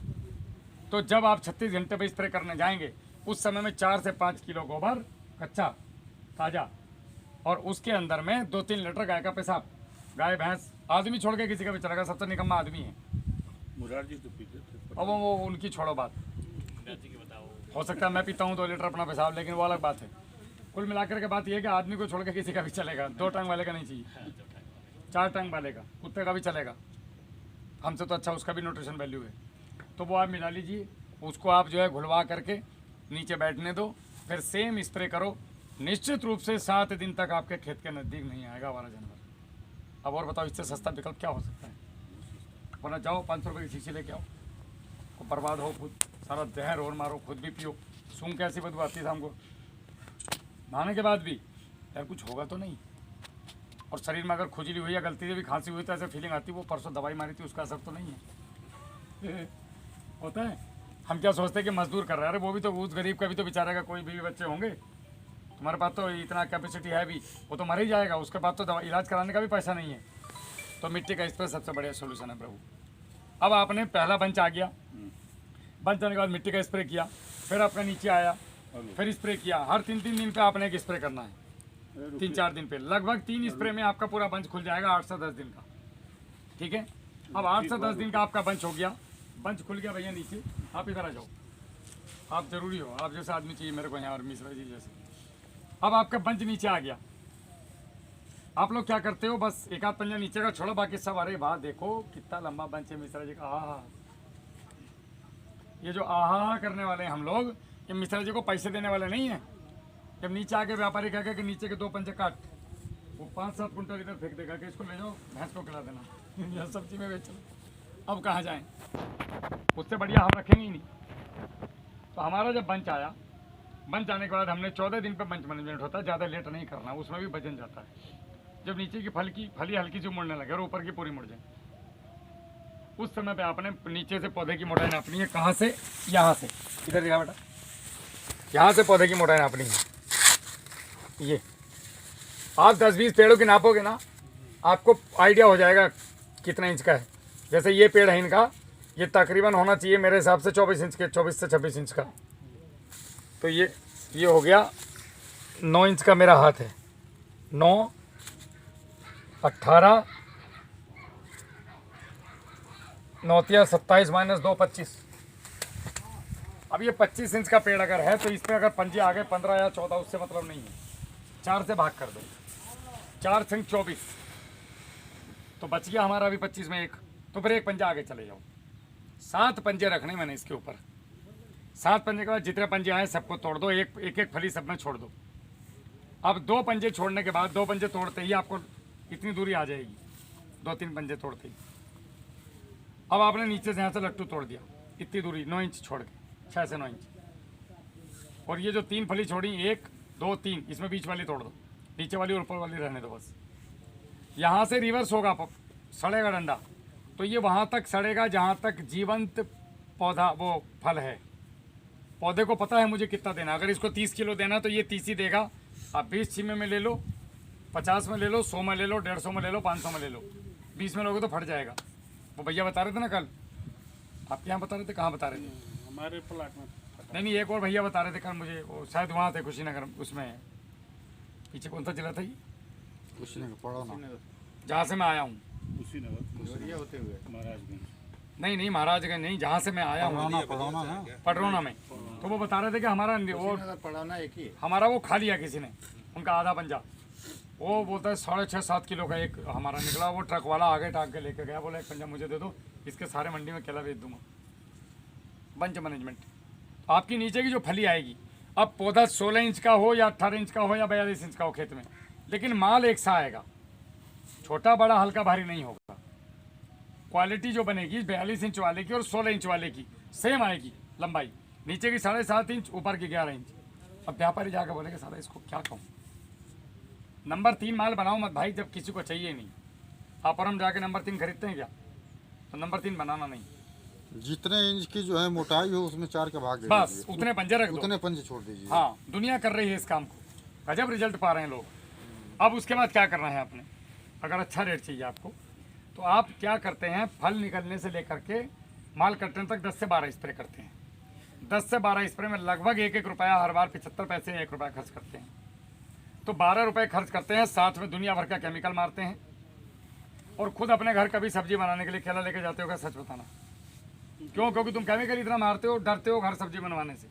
तो जब आप 36 घंटे पे स्प्रे करने जाएंगे उस समय में 4 से 5 किलो गोबर कच्चा ताज़ा, और उसके अंदर में 2-3 लीटर गाय का पेशाब। गाय भैंस आदमी छोड़ के किसी का भी चलेगा, सबसे निकम्मा आदमी है। मुरार जी तो पीते थे। अब वो उनकी छोड़ो बात, हो सकता है मैं पीता हूँ 2 लीटर अपना पेशाब, लेकिन वो अलग बात है। कुल मिलाकर के बात यह है कि आदमी को छोड़ के किसी का भी चलेगा। 2 टांग वाले का नहीं चाहिए, 4 टांग वाले का, कुत्ते का भी चलेगा, हमसे तो अच्छा उसका भी न्यूट्रिशन वैल्यू है। तो वो आप मिला लीजिए, उसको आप जो है घुलवा करके नीचे बैठने दो, फिर सेम स्प्रे करो। निश्चित रूप से 7 दिन तक आपके खेत के नज़दीक नहीं आएगा हमारा जानवर। अब और बताओ इससे सस्ता विकल्प क्या हो सकता है? वरना जाओ 500 रुपये की शीशी लेके आओ, को बर्बाद हो खुद, सारा जहर और मारो, खुद भी पियो। सूंघ के ऐसी बदबू आती है हमको, नहाने के बाद भी यार कुछ होगा तो नहीं। और शरीर में अगर खुजली हुई या गलती से भी खांसी हुई तो ऐसे फीलिंग आती है वो परसों दवाई मारी थी उसका असर तो नहीं है। होता है। हम क्या सोचते हैं कि मजदूर कर रहा है, अरे वो भी तो उस गरीब का भी तो बेचारे का कोई बीवी बच्चे होंगे। तुम्हारे पास तो इतना कैपेसिटी है भी, वो तो मर ही जाएगा, उसके बाद तो दवा इलाज कराने का भी पैसा नहीं है। तो मिट्टी का स्प्रे सबसे बढ़िया सोल्यूशन है प्रभु। अब आपने पहला बंच आ गया, बंच आने के बाद मिट्टी का स्प्रे किया, फिर आपका नीचे आया, फिर स्प्रे किया। हर 3-3 दिन पे आपने एक स्प्रे करना है, 3-4 दिन पे। लगभग 3 स्प्रे में आपका पूरा बंच खुल जाएगा 8 से 10 दिन का। ठीक है, अब 8 से 10 दिन का आपका बंच हो गया, बंच खुल गया। भैया नीचे आप इधर आ जाओ, आप जरूरी हो, आप जैसा आदमी चाहिए मेरे को यहाँ, और मिश्रा जी जैसे। अब आपका बंच नीचे आ गया, आप लोग क्या करते हो, बस एक आध पंजा नीचे का छोड़ो, बाकी सब। अरे वाह देखो कितना लंबा बंच है मिश्रा जी का। आहा, ये जो आहा करने वाले हैं हम लोग, ये मिश्रा जी को पैसे देने वाले नहीं हैं। जब नीचे आके व्यापारी कहेगा कि नीचे के 2 पंजे काट, वो 5-7 कुंटल इधर फेंक देगा कि इसको ले जाओ भैंस को खिला देना। या सब्जी में बेच लो। अब कहाँ जाएं, उससे बढ़िया हम रखेंगे ही नहीं। तो हमारा जब बंच आया, बंच आने के बाद हमने 14 दिन पे बंच मैनेजमेंट होता है, ज़्यादा लेट नहीं करना, उसमें भी वजन जाता है। जब नीचे की फली हल्की सी मुड़ने लगे और ऊपर की पूरी मुड़ जाए, उस समय पे आपने नीचे से पौधे की मोटाई नापनी है। कहाँ से? यहाँ से। इधर दिखा बेटा, यहाँ से पौधे की मोटाई नापनी है। ये आप 10-20 पेड़ों की नापोगे ना, आपको आइडिया हो जाएगा कितना इंच का है। जैसे ये पेड़ है इनका, ये तकरीबन होना चाहिए मेरे हिसाब से 24 इंच के, 24 से 26 इंच का। तो ये हो गया 9 इंच का मेरा हाथ है। 9, 18, 9 × 27 - 2 25। अब ये 25 इंच का पेड़ अगर है तो इस पर अगर पंजे आ गए 15 या 14, उससे मतलब नहीं है। 4 से भाग कर दो, 4 × 24, तो बच गया हमारा अभी 25 में एक। तो फिर एक पंजा आगे चले जाओ। 7 पंजे रखने मैंने इसके ऊपर। 7 पंजे के बाद जितने पंजे आए सबको तोड़ दो, एक फली सब में छोड़ दो। अब 2 पंजे छोड़ने के बाद, 2 पंजे तोड़ते ही आपको इतनी दूरी आ जाएगी, 2-3 पंजे तोड़ते ही। अब आपने नीचे से यहाँ से लट्टू तोड़ दिया, इतनी दूरी 9 इंच छोड़ के, 6 से 9 इंच। और ये जो 3 फली छोड़ी, 1, 2, 3, इसमें बीच वाली तोड़ दो, नीचे वाली और ऊपर वाली रहने दो बस। यहाँ से रिवर्स होगा, सड़ेगा डंडा, तो ये वहाँ तक सड़ेगा जहाँ तक जीवंत पौधा वो फल है। पौधे को पता है मुझे कितना देना। अगर इसको 30 किलो देना तो ये 30 ही देगा। आप 20 छीमे में ले लो, 50 में ले लो, 100 में ले लो, 150 में ले लो, 500 में ले लो। 20 में लोगे तो फट जाएगा। वो भैया बता रहे थे ना कल, आपके यहाँ बता रहे थे, कहाँ बता रहे थे? हमारे प्लाट में नहीं, एक और भैया बता रहे थे कल मुझे, वो शायद वहाँ थे कुशीनगर, उसमें पीछे कौन सा जिला था ये, कुशीनगर पड़ौना, जहाँ से मैं आया हूँ। देवरिया होते हुए महाराजगंज। नहीं महाराजगंज नहीं, जहाँ से मैं आया हूँ, पड़ौना ना, पडरौना में। तो वो बता रहे थे कि हमारा वो पढ़ाना एक ही है। हमारा वो खा लिया किसी ने, उनका आधा पंजा। वो बोलता है 6.5-7 किलो का एक हमारा निकला। वो ट्रक वाला आगे टांग के लेके गया, बोला 1 पंजा मुझे दे दो, इसके सारे मंडी में केला बेच दूंगा। Bunch management. आपकी नीचे की जो फली आएगी, अब पौधा 16 इंच का हो या 18 इंच का हो या 42 इंच का हो खेत में, लेकिन माल एक सा आएगा, छोटा बड़ा हल्का भारी नहीं होगा। क्वालिटी जो बनेगी 42 इंच वाले की और 16 इंच वाले की सेम आएगी लंबाई, नीचे की 7.5 इंच, ऊपर की 11 इंच। अब व्यापारी जाकर बोलेगा साला इसको क्या कहूँ, नंबर 3 माल बनाओ मत भाई, जब किसी को चाहिए नहीं। आप और हम जाके नंबर 3 खरीदते हैं क्या? तो नंबर 3 बनाना नहीं। जितने इंच की जो है मोटाई हो उसमें 4 का भाग दे बस दीजिए। उतने पंजे रख दो, उतने पंजे छोड़ दीजिए। हाँ, दुनिया कर रही है इस काम को, गजब रिजल्ट पा रहे हैं लोग। अब उसके बाद क्या करना है आपने, अगर अच्छा रेट चाहिए आपको, तो आप क्या करते हैं, फल निकलने से लेकर के माल कटने तक 10 से 12 स्प्रे करते हैं। 10 से 12 स्प्रे में लगभग 1-1 रुपया हर बार 75 पैसे 1 रुपया खर्च करते हैं। तो 12 रुपये खर्च करते हैं, साथ में दुनिया भर का केमिकल मारते हैं। और खुद अपने घर कभी सब्जी बनाने के लिए केला लेके जाते हो क्या? सच बताना क्यों? क्योंकि तुम केमिकल इतना मारते हो, डरते हो घर सब्जी बनवाने से।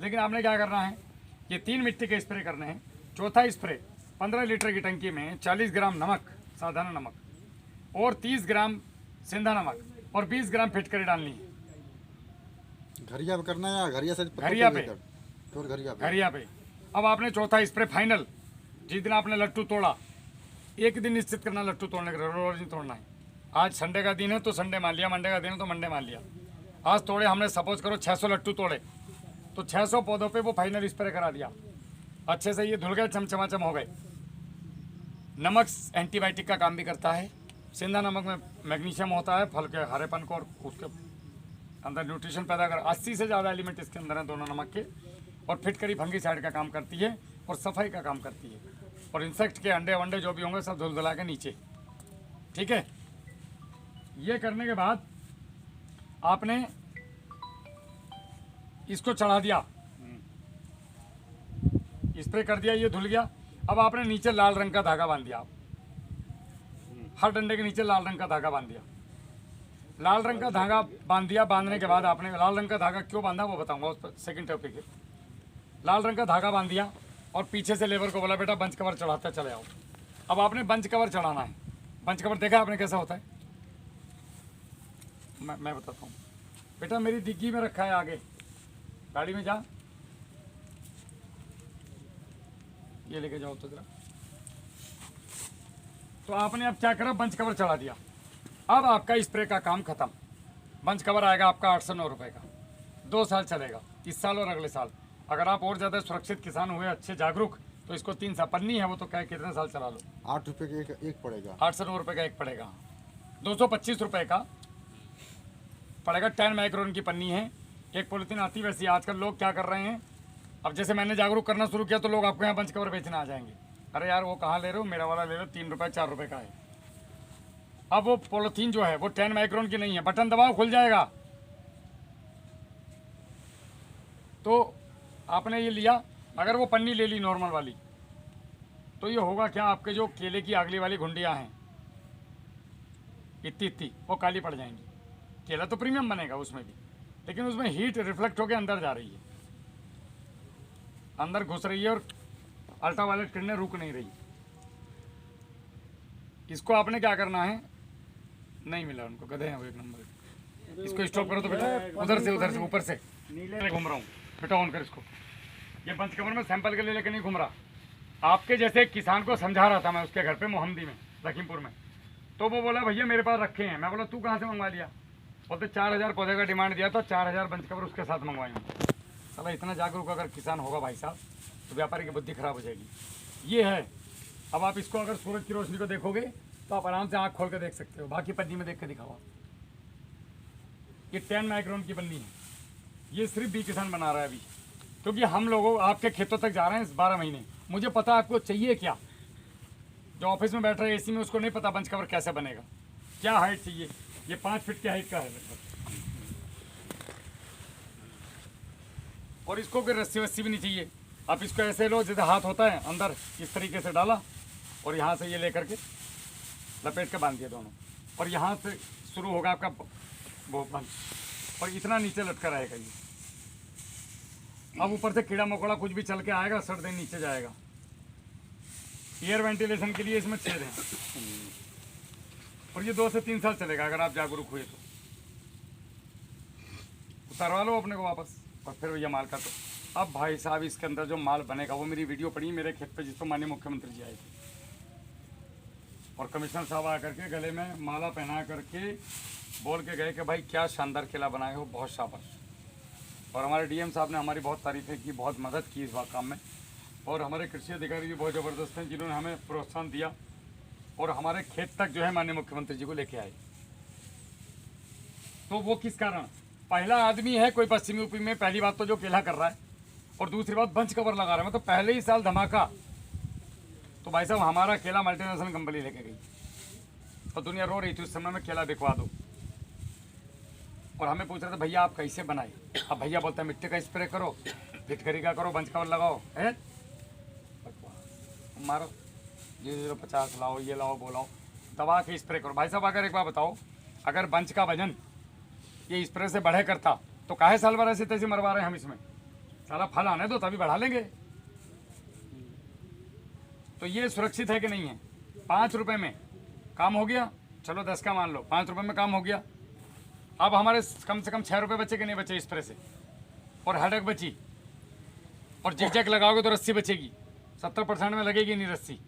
लेकिन आपने क्या करना है, ये 3 मिट्टी के स्प्रे करने हैं। चौथा स्प्रे 15 लीटर की टंकी में 40 ग्राम नमक, साधारण नमक, और 30 ग्राम सिंधा नमक और 20 ग्राम फिटकरी डालनी है। घरिया पे करना है या घरिया से घरिया पे, तो घरिया पे। घरिया पे। अब आपने चौथा स्प्रे फाइनल, जिस दिन आपने लट्टू तोड़ा, एक दिन निश्चित करना लट्टू तोड़ने का, रोज नहीं तोड़ना है। आज संडे का दिन है तो संडे मान लिया, मंडे का दिन है तो मंडे मान लिया। आज तोड़े हमने, सपोज करो 600 लट्टू तोड़े, तो 600 पौधों पे वो फाइनल स्प्रे करा दिया। अच्छे से ये धुल गए, चमचमाचम हो गए। नमक एंटीबायोटिक का काम भी करता है। सिंधा नमक में मैग्नीशियम होता है, फल के हरेपन को और उसके अंदर न्यूट्रिशन पैदा कर। 80 से ज़्यादा एलिमेंट इसके अंदर हैं दोनों नमक के। और फिटकरी फंगीसाइड का काम करती है और सफाई का काम करती है। और इंसेक्ट के अंडे वंडे जो भी होंगे सब धुल धुला के नीचे। ठीक है, ये करने के बाद आपने इसको चढ़ा दिया, स्प्रे कर दिया, ये धुल गया। अब आपने नीचे लाल रंग का धागा बांध दिया, हर डंडे के नीचे लाल रंग का धागा बांध दिया। लाल रंग का धागा बांध दिया। बांधने के बाद आपने लाल रंग का धागा क्यों बांधा वो बताऊंगा, उस पर सेकंड टॉपिक है। लाल रंग का धागा बांध दिया और पीछे से लेबर को बोला बेटा बंच कवर चढ़ाते चले आओ। अब आपने बंच कवर चढ़ाना है। बंच कवर देखा आपने कैसा होता है? मैं बताता हूँ बेटा, मेरी डिग्गी में रखा है, आगे गाड़ी में जा, ये लेके जाओ तो जरा। तो आपने अब क्या करा, बंच कवर चढ़ा दिया। अब आपका स्प्रे का काम खत्म। बंच कवर आएगा आपका 809 रुपये का, 2 साल चलेगा, इस साल और अगले साल। अगर आप और ज़्यादा सुरक्षित किसान हुए, अच्छे जागरूक, तो इसको 3 साल, पन्नी है वो तो क्या कितने साल चला लो। 8 रुपये का एक पड़ेगा, 809 रुपये का एक पड़ेगा, 225 रुपये का पड़ेगा। 10 माइक्रोन की पन्नी है, एक पॉलीथीन आती है। वैसे आजकल लोग क्या कर रहे हैं, अब जैसे मैंने जागरूक करना शुरू किया तो लोग आपको यहाँ बंच कवर बेचने आ जाएंगे। अरे यार वो कहाँ ले रहे हो, मेरा वाला ले लो, 3 रुपये 4 रुपये का है। अब वो पॉलीथीन जो है वो 10 माइक्रोन की नहीं है, बटन दबाओ खुल जाएगा। तो आपने ये लिया, अगर वो पन्नी ले ली नॉर्मल वाली, तो ये होगा क्या, आपके जो केले की अगली वाली घुंडियाँ हैं इतनी वो काली पड़ जाएंगी। केला तो प्रीमियम बनेगा उसमें भी, लेकिन उसमें हीट रिफ्लेक्ट होकर अंदर जा रही है, अंदर घुस रही है और अल्ट्रावायलेट किरणें रुक नहीं रही। इसको आपने क्या करना है, नहीं मिला उनको, गधे हैं वो एक नंबर। इसको स्टॉप करो तो बेटा, उधर से ऊपर से नीले घूम रहा हूँ बेटा, ऑन कर इसको। ये बंच कवर में सैंपल के लिए लेकर नहीं घूम रहा, आपके जैसे एक किसान को समझा रहा था मैं उसके घर पे मोहम्मदी में, लखीमपुर में। तो वो बोला भैया मेरे पास रखे हैं। मैं बोला तू कहाँ से मंगवा लिया? बोलते 4000 पौधे का डिमांड दिया तो 4000 बंच कवर उसके साथ मंगवाएंगे। साला इतना जागरूक अगर किसान होगा भाई साहब, तो व्यापारी की बुद्धि खराब हो जाएगी। ये है। अब आप इसको अगर सूरज की रोशनी को देखोगे तो आप आराम से आँख खोल कर देख सकते हो, बाकी पन्नी में देख के दिखाओ। ये 10 माइक्रोन की पन्नी है, ये सिर्फ बी किसान बना रहा है अभी, क्योंकि हम लोगों आपके खेतों तक जा रहे हैं इस 12 महीने। मुझे पता आपको चाहिए क्या, जो ऑफिस में बैठ रहे हैं एसी में, उसको नहीं पता बंच कवर कैसे बनेगा, क्या हाइट चाहिए। ये 5 फीट की हाइट का है लगभग, और इसको कोई रस्सी वस्सी भी नहीं चाहिए। आप इसको ऐसे लो जैसे हाथ होता है, अंदर इस तरीके से डाला और यहाँ से ये लेकर के लपेट के बांध दिया दोनों, और यहाँ से शुरू होगा आपका वो बंच, और इतना नीचे लटका रहेगा ये। अब ऊपर से कीड़ा मकोड़ा कुछ भी चल के आएगा, सर्द नीचे जाएगा। एयर वेंटिलेशन के लिए इसमें छेद है, और ये 2 से 3 साल चलेगा अगर आप जागरूक हुए तो। उतारवा लो अपने को वापस, और फिर ये माल का तो अब भाई साहब इसके अंदर जो माल बनेगा, वो मेरी वीडियो पड़ी मेरे खेत पे, जिस पर माननीय मुख्यमंत्री जी आए थे, और कमिश्नर साहब आकर के गले में माला पहना करके बोल के गए कि भाई क्या शानदार केला बनाए हो, बहुत शाबाश। और हमारे डीएम साहब ने हमारी बहुत तारीफ़ें की, बहुत मदद की इस काम में, और हमारे कृषि अधिकारी भी बहुत ज़बरदस्त हैं जिन्होंने हमें प्रोत्साहन दिया और हमारे खेत तक जो है माननीय मुख्यमंत्री जी को लेके आए। तो वो किस कारण, पहला आदमी है कोई पश्चिमी यूपी में, पहली बात तो जो केला कर रहा है, और दूसरी बात बंच कवर लगा रहा है। मतलब पहले ही साल धमाका। तो भाई साहब हमारा केला मल्टीनेशनल कंपनी लेके गई, और दुनिया रो रही थी उस समय में केला बिकवा दो, और हमें पूछ रहे थे भैया आप कैसे बनाए। अब भैया बोलते हैं मिट्टी का स्प्रे करो, फिटकरी का करो, बंच कवर लगाओ, है मारो, ये 50 लाओ, ये लाओ, बोलाओ, दवा के स्प्रे करो। भाई साहब अगर एक बार बताओ, अगर बंच का वजन ये स्प्रे से बढ़े करता तो काहे साल भर ऐसे तैसे मरवा रहे हैं हम इसमें। सारा फल आने दो तभी बढ़ा लेंगे। तो ये सुरक्षित है कि नहीं है? 5 रुपए में काम हो गया, चलो 10 का मान लो, 5 रुपए में काम हो गया। अब हमारे कम से कम 6 रुपए बचे कि नहीं बचे स्प्रे से, और हेडेक बची, और जिग लगाओगे तो रस्सी बचेगी। 70% में लगेगी नहीं रस्सी,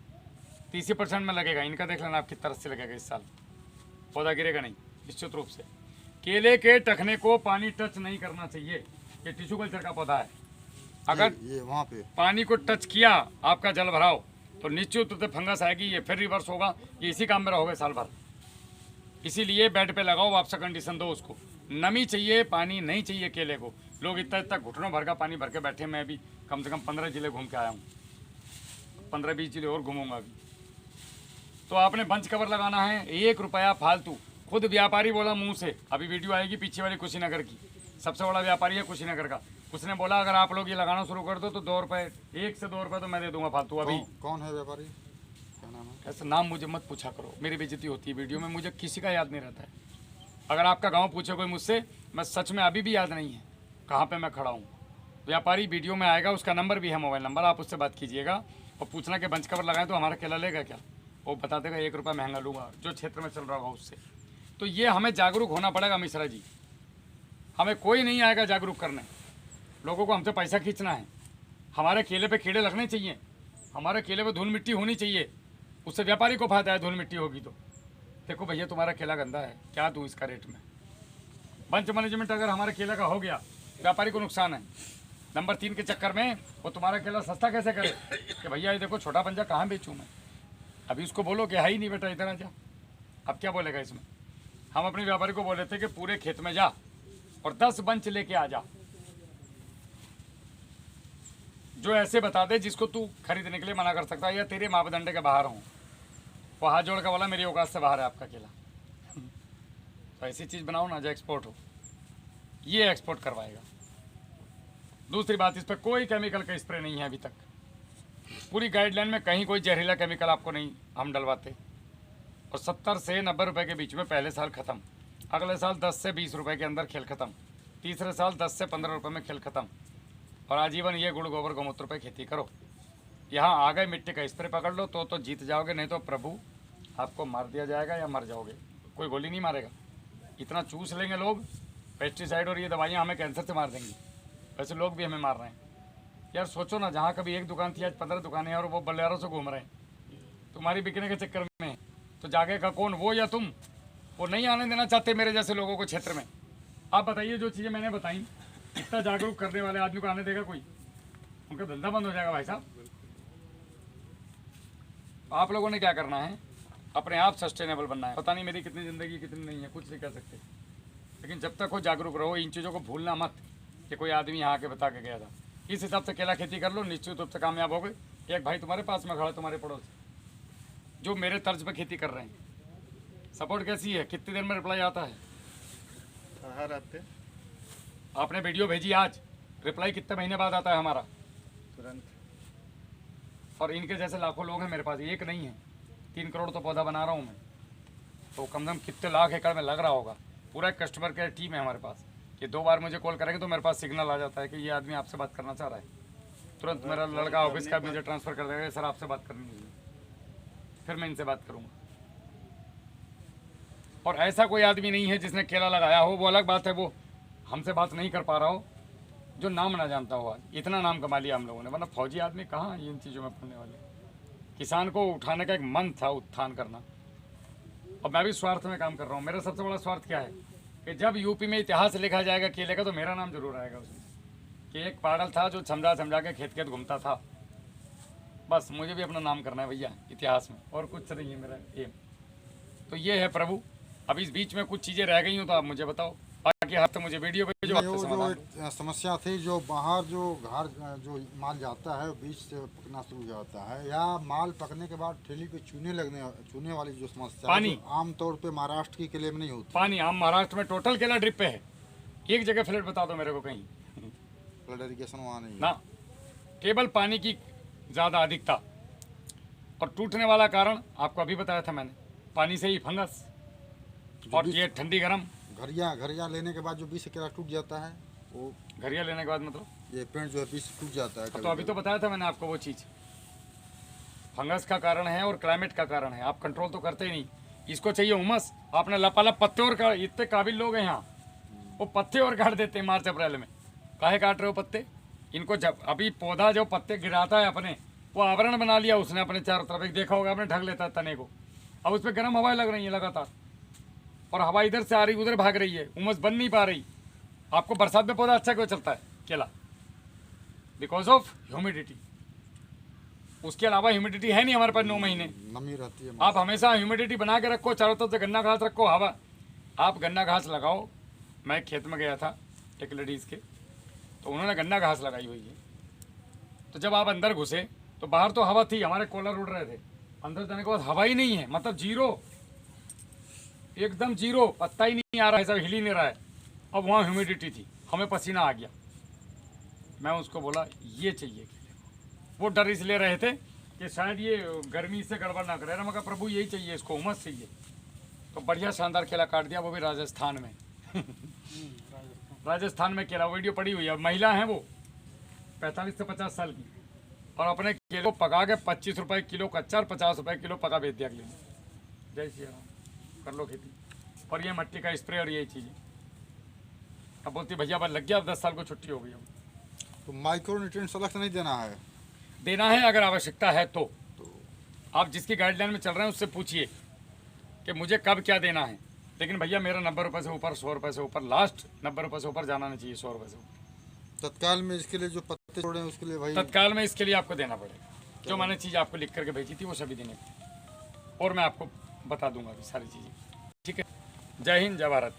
30% में लगेगा। इनका देख लेना आप कितना रस्सी लगेगा इस साल, पौधा गिरेगा नहीं निश्चित रूप से। केले के टखने को पानी टच नहीं करना चाहिए, ये टिश्यू कल्चर का पौधा है। अगर ये वहाँ पे पानी को टच किया आपका जल भराव तो निश्चित रूप से फंगस आएगी, ये फिर रिवर्स होगा, ये इसी काम में रहोगे साल भर। इसीलिए बेड पे लगाओ, वापसा कंडीशन दो उसको। नमी चाहिए, पानी नहीं चाहिए केले को। लोग इतना घुटनों भर का पानी भर के बैठे। मैं अभी कम से कम 15 जिले घूम के आया हूँ, 15-20 जिले और घूमूंगा अभी। तो आपने बंच कवर लगाना है, 1 रुपया फालतू। खुद व्यापारी बोला मुंह से, अभी वीडियो आएगी पीछे वाली कुशीनगर की, सबसे बड़ा व्यापारी है कुशीनगर का। उसने बोला अगर आप लोग ये लगाना शुरू कर दो तो 2 रुपये, 1 से 2 रुपये तो मैं दे दूंगा फालतू। अभी कौन है व्यापारी, क्या नाम है? ऐसा नाम मुझे मत पूछा करो, मेरी बेइज्जती होती है वीडियो में, मुझे किसी का याद नहीं रहता है। अगर आपका गांव पूछे कोई मुझसे, मैं सच में अभी भी याद नहीं है कहाँ पे मैं खड़ा हूँ। व्यापारी वीडियो में आएगा, उसका नंबर भी है, मोबाइल नंबर, आप उससे बात कीजिएगा और पूछना कि बंच कवर लगाएं तो हमारा केला लेगा क्या। वो बता देगा 1 रुपया महंगा लूँगा, जो क्षेत्र में चल रहा होगा उससे। तो ये हमें जागरूक होना पड़ेगा मिश्रा जी, हमें कोई नहीं आएगा जागरूक करने। लोगों को हमसे पैसा खींचना है। हमारे केले पे कीड़े लगने चाहिए, हमारे केले पे धूल मिट्टी होनी चाहिए, उससे व्यापारी को फायदा है, धूल मिट्टी होगी तो। देखो भैया तुम्हारा केला गंदा है, क्या दूँ इसका रेट में। बंच मैनेजमेंट अगर हमारे केले का हो गया, व्यापारी को नुकसान है। नंबर 3 के चक्कर में वो तुम्हारा केला सस्ता कैसे करे कि भैया ये देखो छोटा पंजा कहाँ बेचूँ मैं। अभी उसको बोलो कि है ही नहीं बेटा इधर आ जा, अब क्या बोलेगा इसमें। हम अपने व्यापारी को बोले थे कि पूरे खेत में जा और 10 बंच लेके आ जा, जो ऐसे बता दे जिसको तू खरीदने के लिए मना कर सकता है या तेरे मापदंड के बाहर हो। वो हाथ जोड़ का बोला मेरी औकात से बाहर है आपका केला। तो ऐसी चीज़ बनाओ ना जो एक्सपोर्ट हो, ये एक्सपोर्ट करवाएगा। दूसरी बात, इस पर कोई केमिकल का स्प्रे नहीं है अभी तक। पूरी गाइडलाइन में कहीं कोई जहरीला केमिकल आपको नहीं हम डलवाते। और 70 से 90 रुपए के बीच में पहले साल ख़त्म, अगले साल 10 से 20 रुपए के अंदर खेल ख़त्म, तीसरे साल 10 से 15 रुपए में खेल ख़त्म। और आजीवन ये गुड़ गोबर गौमूत्र पे खेती करो। यहाँ आ गए मिट्टी का स्प्रे पकड़ लो तो जीत जाओगे, नहीं तो प्रभु आपको मार दिया जाएगा या मर जाओगे। कोई गोली नहीं मारेगा, इतना चूस लेंगे लोग। पेस्टिसाइड और ये दवाइयाँ हमें कैंसर से मार देंगी, वैसे लोग भी हमें मार रहे हैं। यार सोचो ना, जहाँ कभी एक दुकान थी आज 15 दुकानें हैं और वो बल्लेरों से घूम रहे हैं तुम्हारी बिकने के चक्कर में। तो जागेगा कौन, वो या तुम? वो नहीं आने देना चाहते मेरे जैसे लोगों को क्षेत्र में। आप बताइए, जो चीज़ें मैंने बताई, इतना जागरूक करने वाले आदमी को आने देगा कोई? उनका धंधा बंद हो जाएगा भाई साहब। आप लोगों ने क्या करना है, अपने आप सस्टेनेबल बनना है। पता नहीं मेरी कितनी ज़िंदगी कितनी नहीं है, कुछ नहीं कह सकते, लेकिन जब तक हो जागरूक रहो। इन चीज़ों को भूलना मत कि कोई आदमी यहाँ आके बता के गया था। इस हिसाब से केला खेती कर लो, निश्चित रूप से कामयाब हो गए। एक भाई तुम्हारे पास में खड़ा, तुम्हारे पड़ोस, जो मेरे तर्ज पे खेती कर रहे हैं। सपोर्ट कैसी है, कितनी देर में रिप्लाई आता है? हर हफ्ते आपने वीडियो भेजी आज, रिप्लाई कितने महीने बाद आता है हमारा? तुरंत। और इनके जैसे लाखों लोग हैं मेरे पास, एक नहीं है। 3 करोड़ तो पौधा बना रहा हूँ मैं, तो कम से कम कितने लाख एकड़ में लग रहा होगा। पूरा एक कस्टमर केयर टीम है हमारे पास, कि 2 बार मुझे कॉल करेंगे तो मेरे पास सिग्नल आ जाता है कि ये आदमी आपसे बात करना चाह रहा है। तुरंत मेरा लड़का ऑफिस का मुझे ट्रांसफ़र कर देगा, सर आपसे बात करनी है, फिर मैं इनसे बात करूँगा। और ऐसा कोई आदमी नहीं है जिसने केला लगाया हो, वो अलग बात है, वो हमसे बात नहीं कर पा रहा हो, जो नाम ना जानता हुआ। इतना नाम कमा लिया हम लोगों ने, वरना फौजी आदमी कहाँ इन चीज़ों में पढ़ने वाले। किसान को उठाने का एक मन था, उत्थान करना। और मैं भी स्वार्थ में काम कर रहा हूँ। मेरा सबसे बड़ा स्वार्थ क्या है कि जब यूपी में इतिहास लिखा जाएगा केले का, तो मेरा नाम जरूर आएगा उसमें, कि एक पागल था जो समझा के खेत खेत घूमता था। बस मुझे भी अपना नाम करना है भैया इतिहास में, और कुछ नहीं है मेरा एम। तो ये है प्रभु। अब इस बीच में कुछ चीज़ें रह गई हूँ तो आप मुझे बताओ, बाकी हफ्ते मुझे वीडियो भेजो। वो जो एक समस्या थी, जो बाहर जो घर जो माल जाता है बीच से पकना शुरू हो जाता है, या माल पकने के बाद ठेली पे चूने वाली जो समस्या पानी, है, आमतौर पे महाराष्ट्र की केले में नहीं होती। पानी आम महाराष्ट्र में टोटल केला ड्रिप पे है। एक जगह फ्लड बता दो मेरे को कहीं फ्लड इरिगेशन वहाँ नहीं है। ना, केवल पानी की ज़्यादा अधिकता। और टूटने वाला कारण आपको अभी बताया था मैंने, पानी से ही फंगस, और ये ठंडी गर्म। घरिया लेने के बाद जो बीज से केला टूट जाता है, वो घरिया लेने के बाद मतलब ये पेड़ जो है बीज से टूट जाता है। तो अभी तो बताया था मैंने आपको, वो चीज़ फंगस का कारण है और क्लाइमेट का कारण है। आप कंट्रोल तो करते ही नहीं। इसको चाहिए उमस, आपने लपालप पत्ते और काट। इतने काबिल लोग हैं यहाँ, वो पत्ते और काट देते हैं मार्च अप्रैल में। काहे काट रहे हो पत्ते? इनको जब अभी पौधा जो पत्ते गिराता है अपने, वो आवरण बना लिया उसने अपने चारों तरफ। एक देखा होगा आपने, ढक लेता है तने को। अब उस पर गर्म हवाएं लग रही हैं लगातार, और हवा इधर से आ रही उधर भाग रही है, उमस बन नहीं पा रही। आपको बरसात में पौधा अच्छा क्यों चलता है केला? Because of humidity. उसके अलावा ह्यूमिडिटी है नहीं हमारे पास 9 महीने, नमी रहती है। आप हमेशा ह्यूमिडिटी बना के रखो, चारों तरफ से गन्ना घास रखो, हवा। आप गन्ना घास लगाओ। मैं खेत में गया था एक लेडीज़ के, तो उन्होंने गन्ना घास लगाई हुई है। तो जब आप अंदर घुसे तो बाहर तो हवा थी, हमारे कॉलर उड़ रहे थे, अंदर जाने के बाद हवा ही नहीं है, मतलब जीरो, एकदम जीरो, पत्ता ही नहीं आ रहा है, सब हिल ही नहीं रहा है। अब वहाँ ह्यूमिडिटी थी, हमें पसीना आ गया। मैं उसको बोला ये चाहिए केले को। वो डर इसलिए रहे थे कि शायद ये गर्मी से गड़बड़ ना करे। मगर प्रभु यही चाहिए, इसको उमस चाहिए। तो बढ़िया शानदार केला काट दिया, वो भी राजस्थान में। राजस्थान में केला, वीडियो पड़ी हुई है। महिला हैं वो, 45 से 50 साल की, और अपने केले को पका के 25 रुपये किलो कच्चा और 50 रुपये किलो पका बेच दिया अगले दिन। जय श्री राम, कर लो खेती। और ये मट्टी का स्प्रे और यही चीज़ें। अब बोलती भैया बस लग गया, अब 10 साल को छुट्टी हो गई। अब तो माइक्रो न्यूट्रिएंट्स अलग से नहीं देना है? देना है अगर आवश्यकता है तो। आप जिसकी गाइडलाइन में चल रहे हैं उससे पूछिए कि मुझे कब क्या देना है, लेकिन भैया मेरा 90 रुपये से ऊपर, 100 रुपये से ऊपर, लास्ट 90 रुपये से ऊपर जाना नहीं चाहिए, 100 रुपये से ऊपर। तत्काल में इसके लिए जो पत्ते जोड़े हैं उसके लिए भाई तत्काल में इसके लिए आपको देना पड़ेगा, जो मैंने चीज़ आपको लिख करके भेजी थी वो सभी देने पड़ेगी, और मैं आपको बता दूंगा अभी सारी चीज़ें। ठीक है, जय हिंद, जय भारत।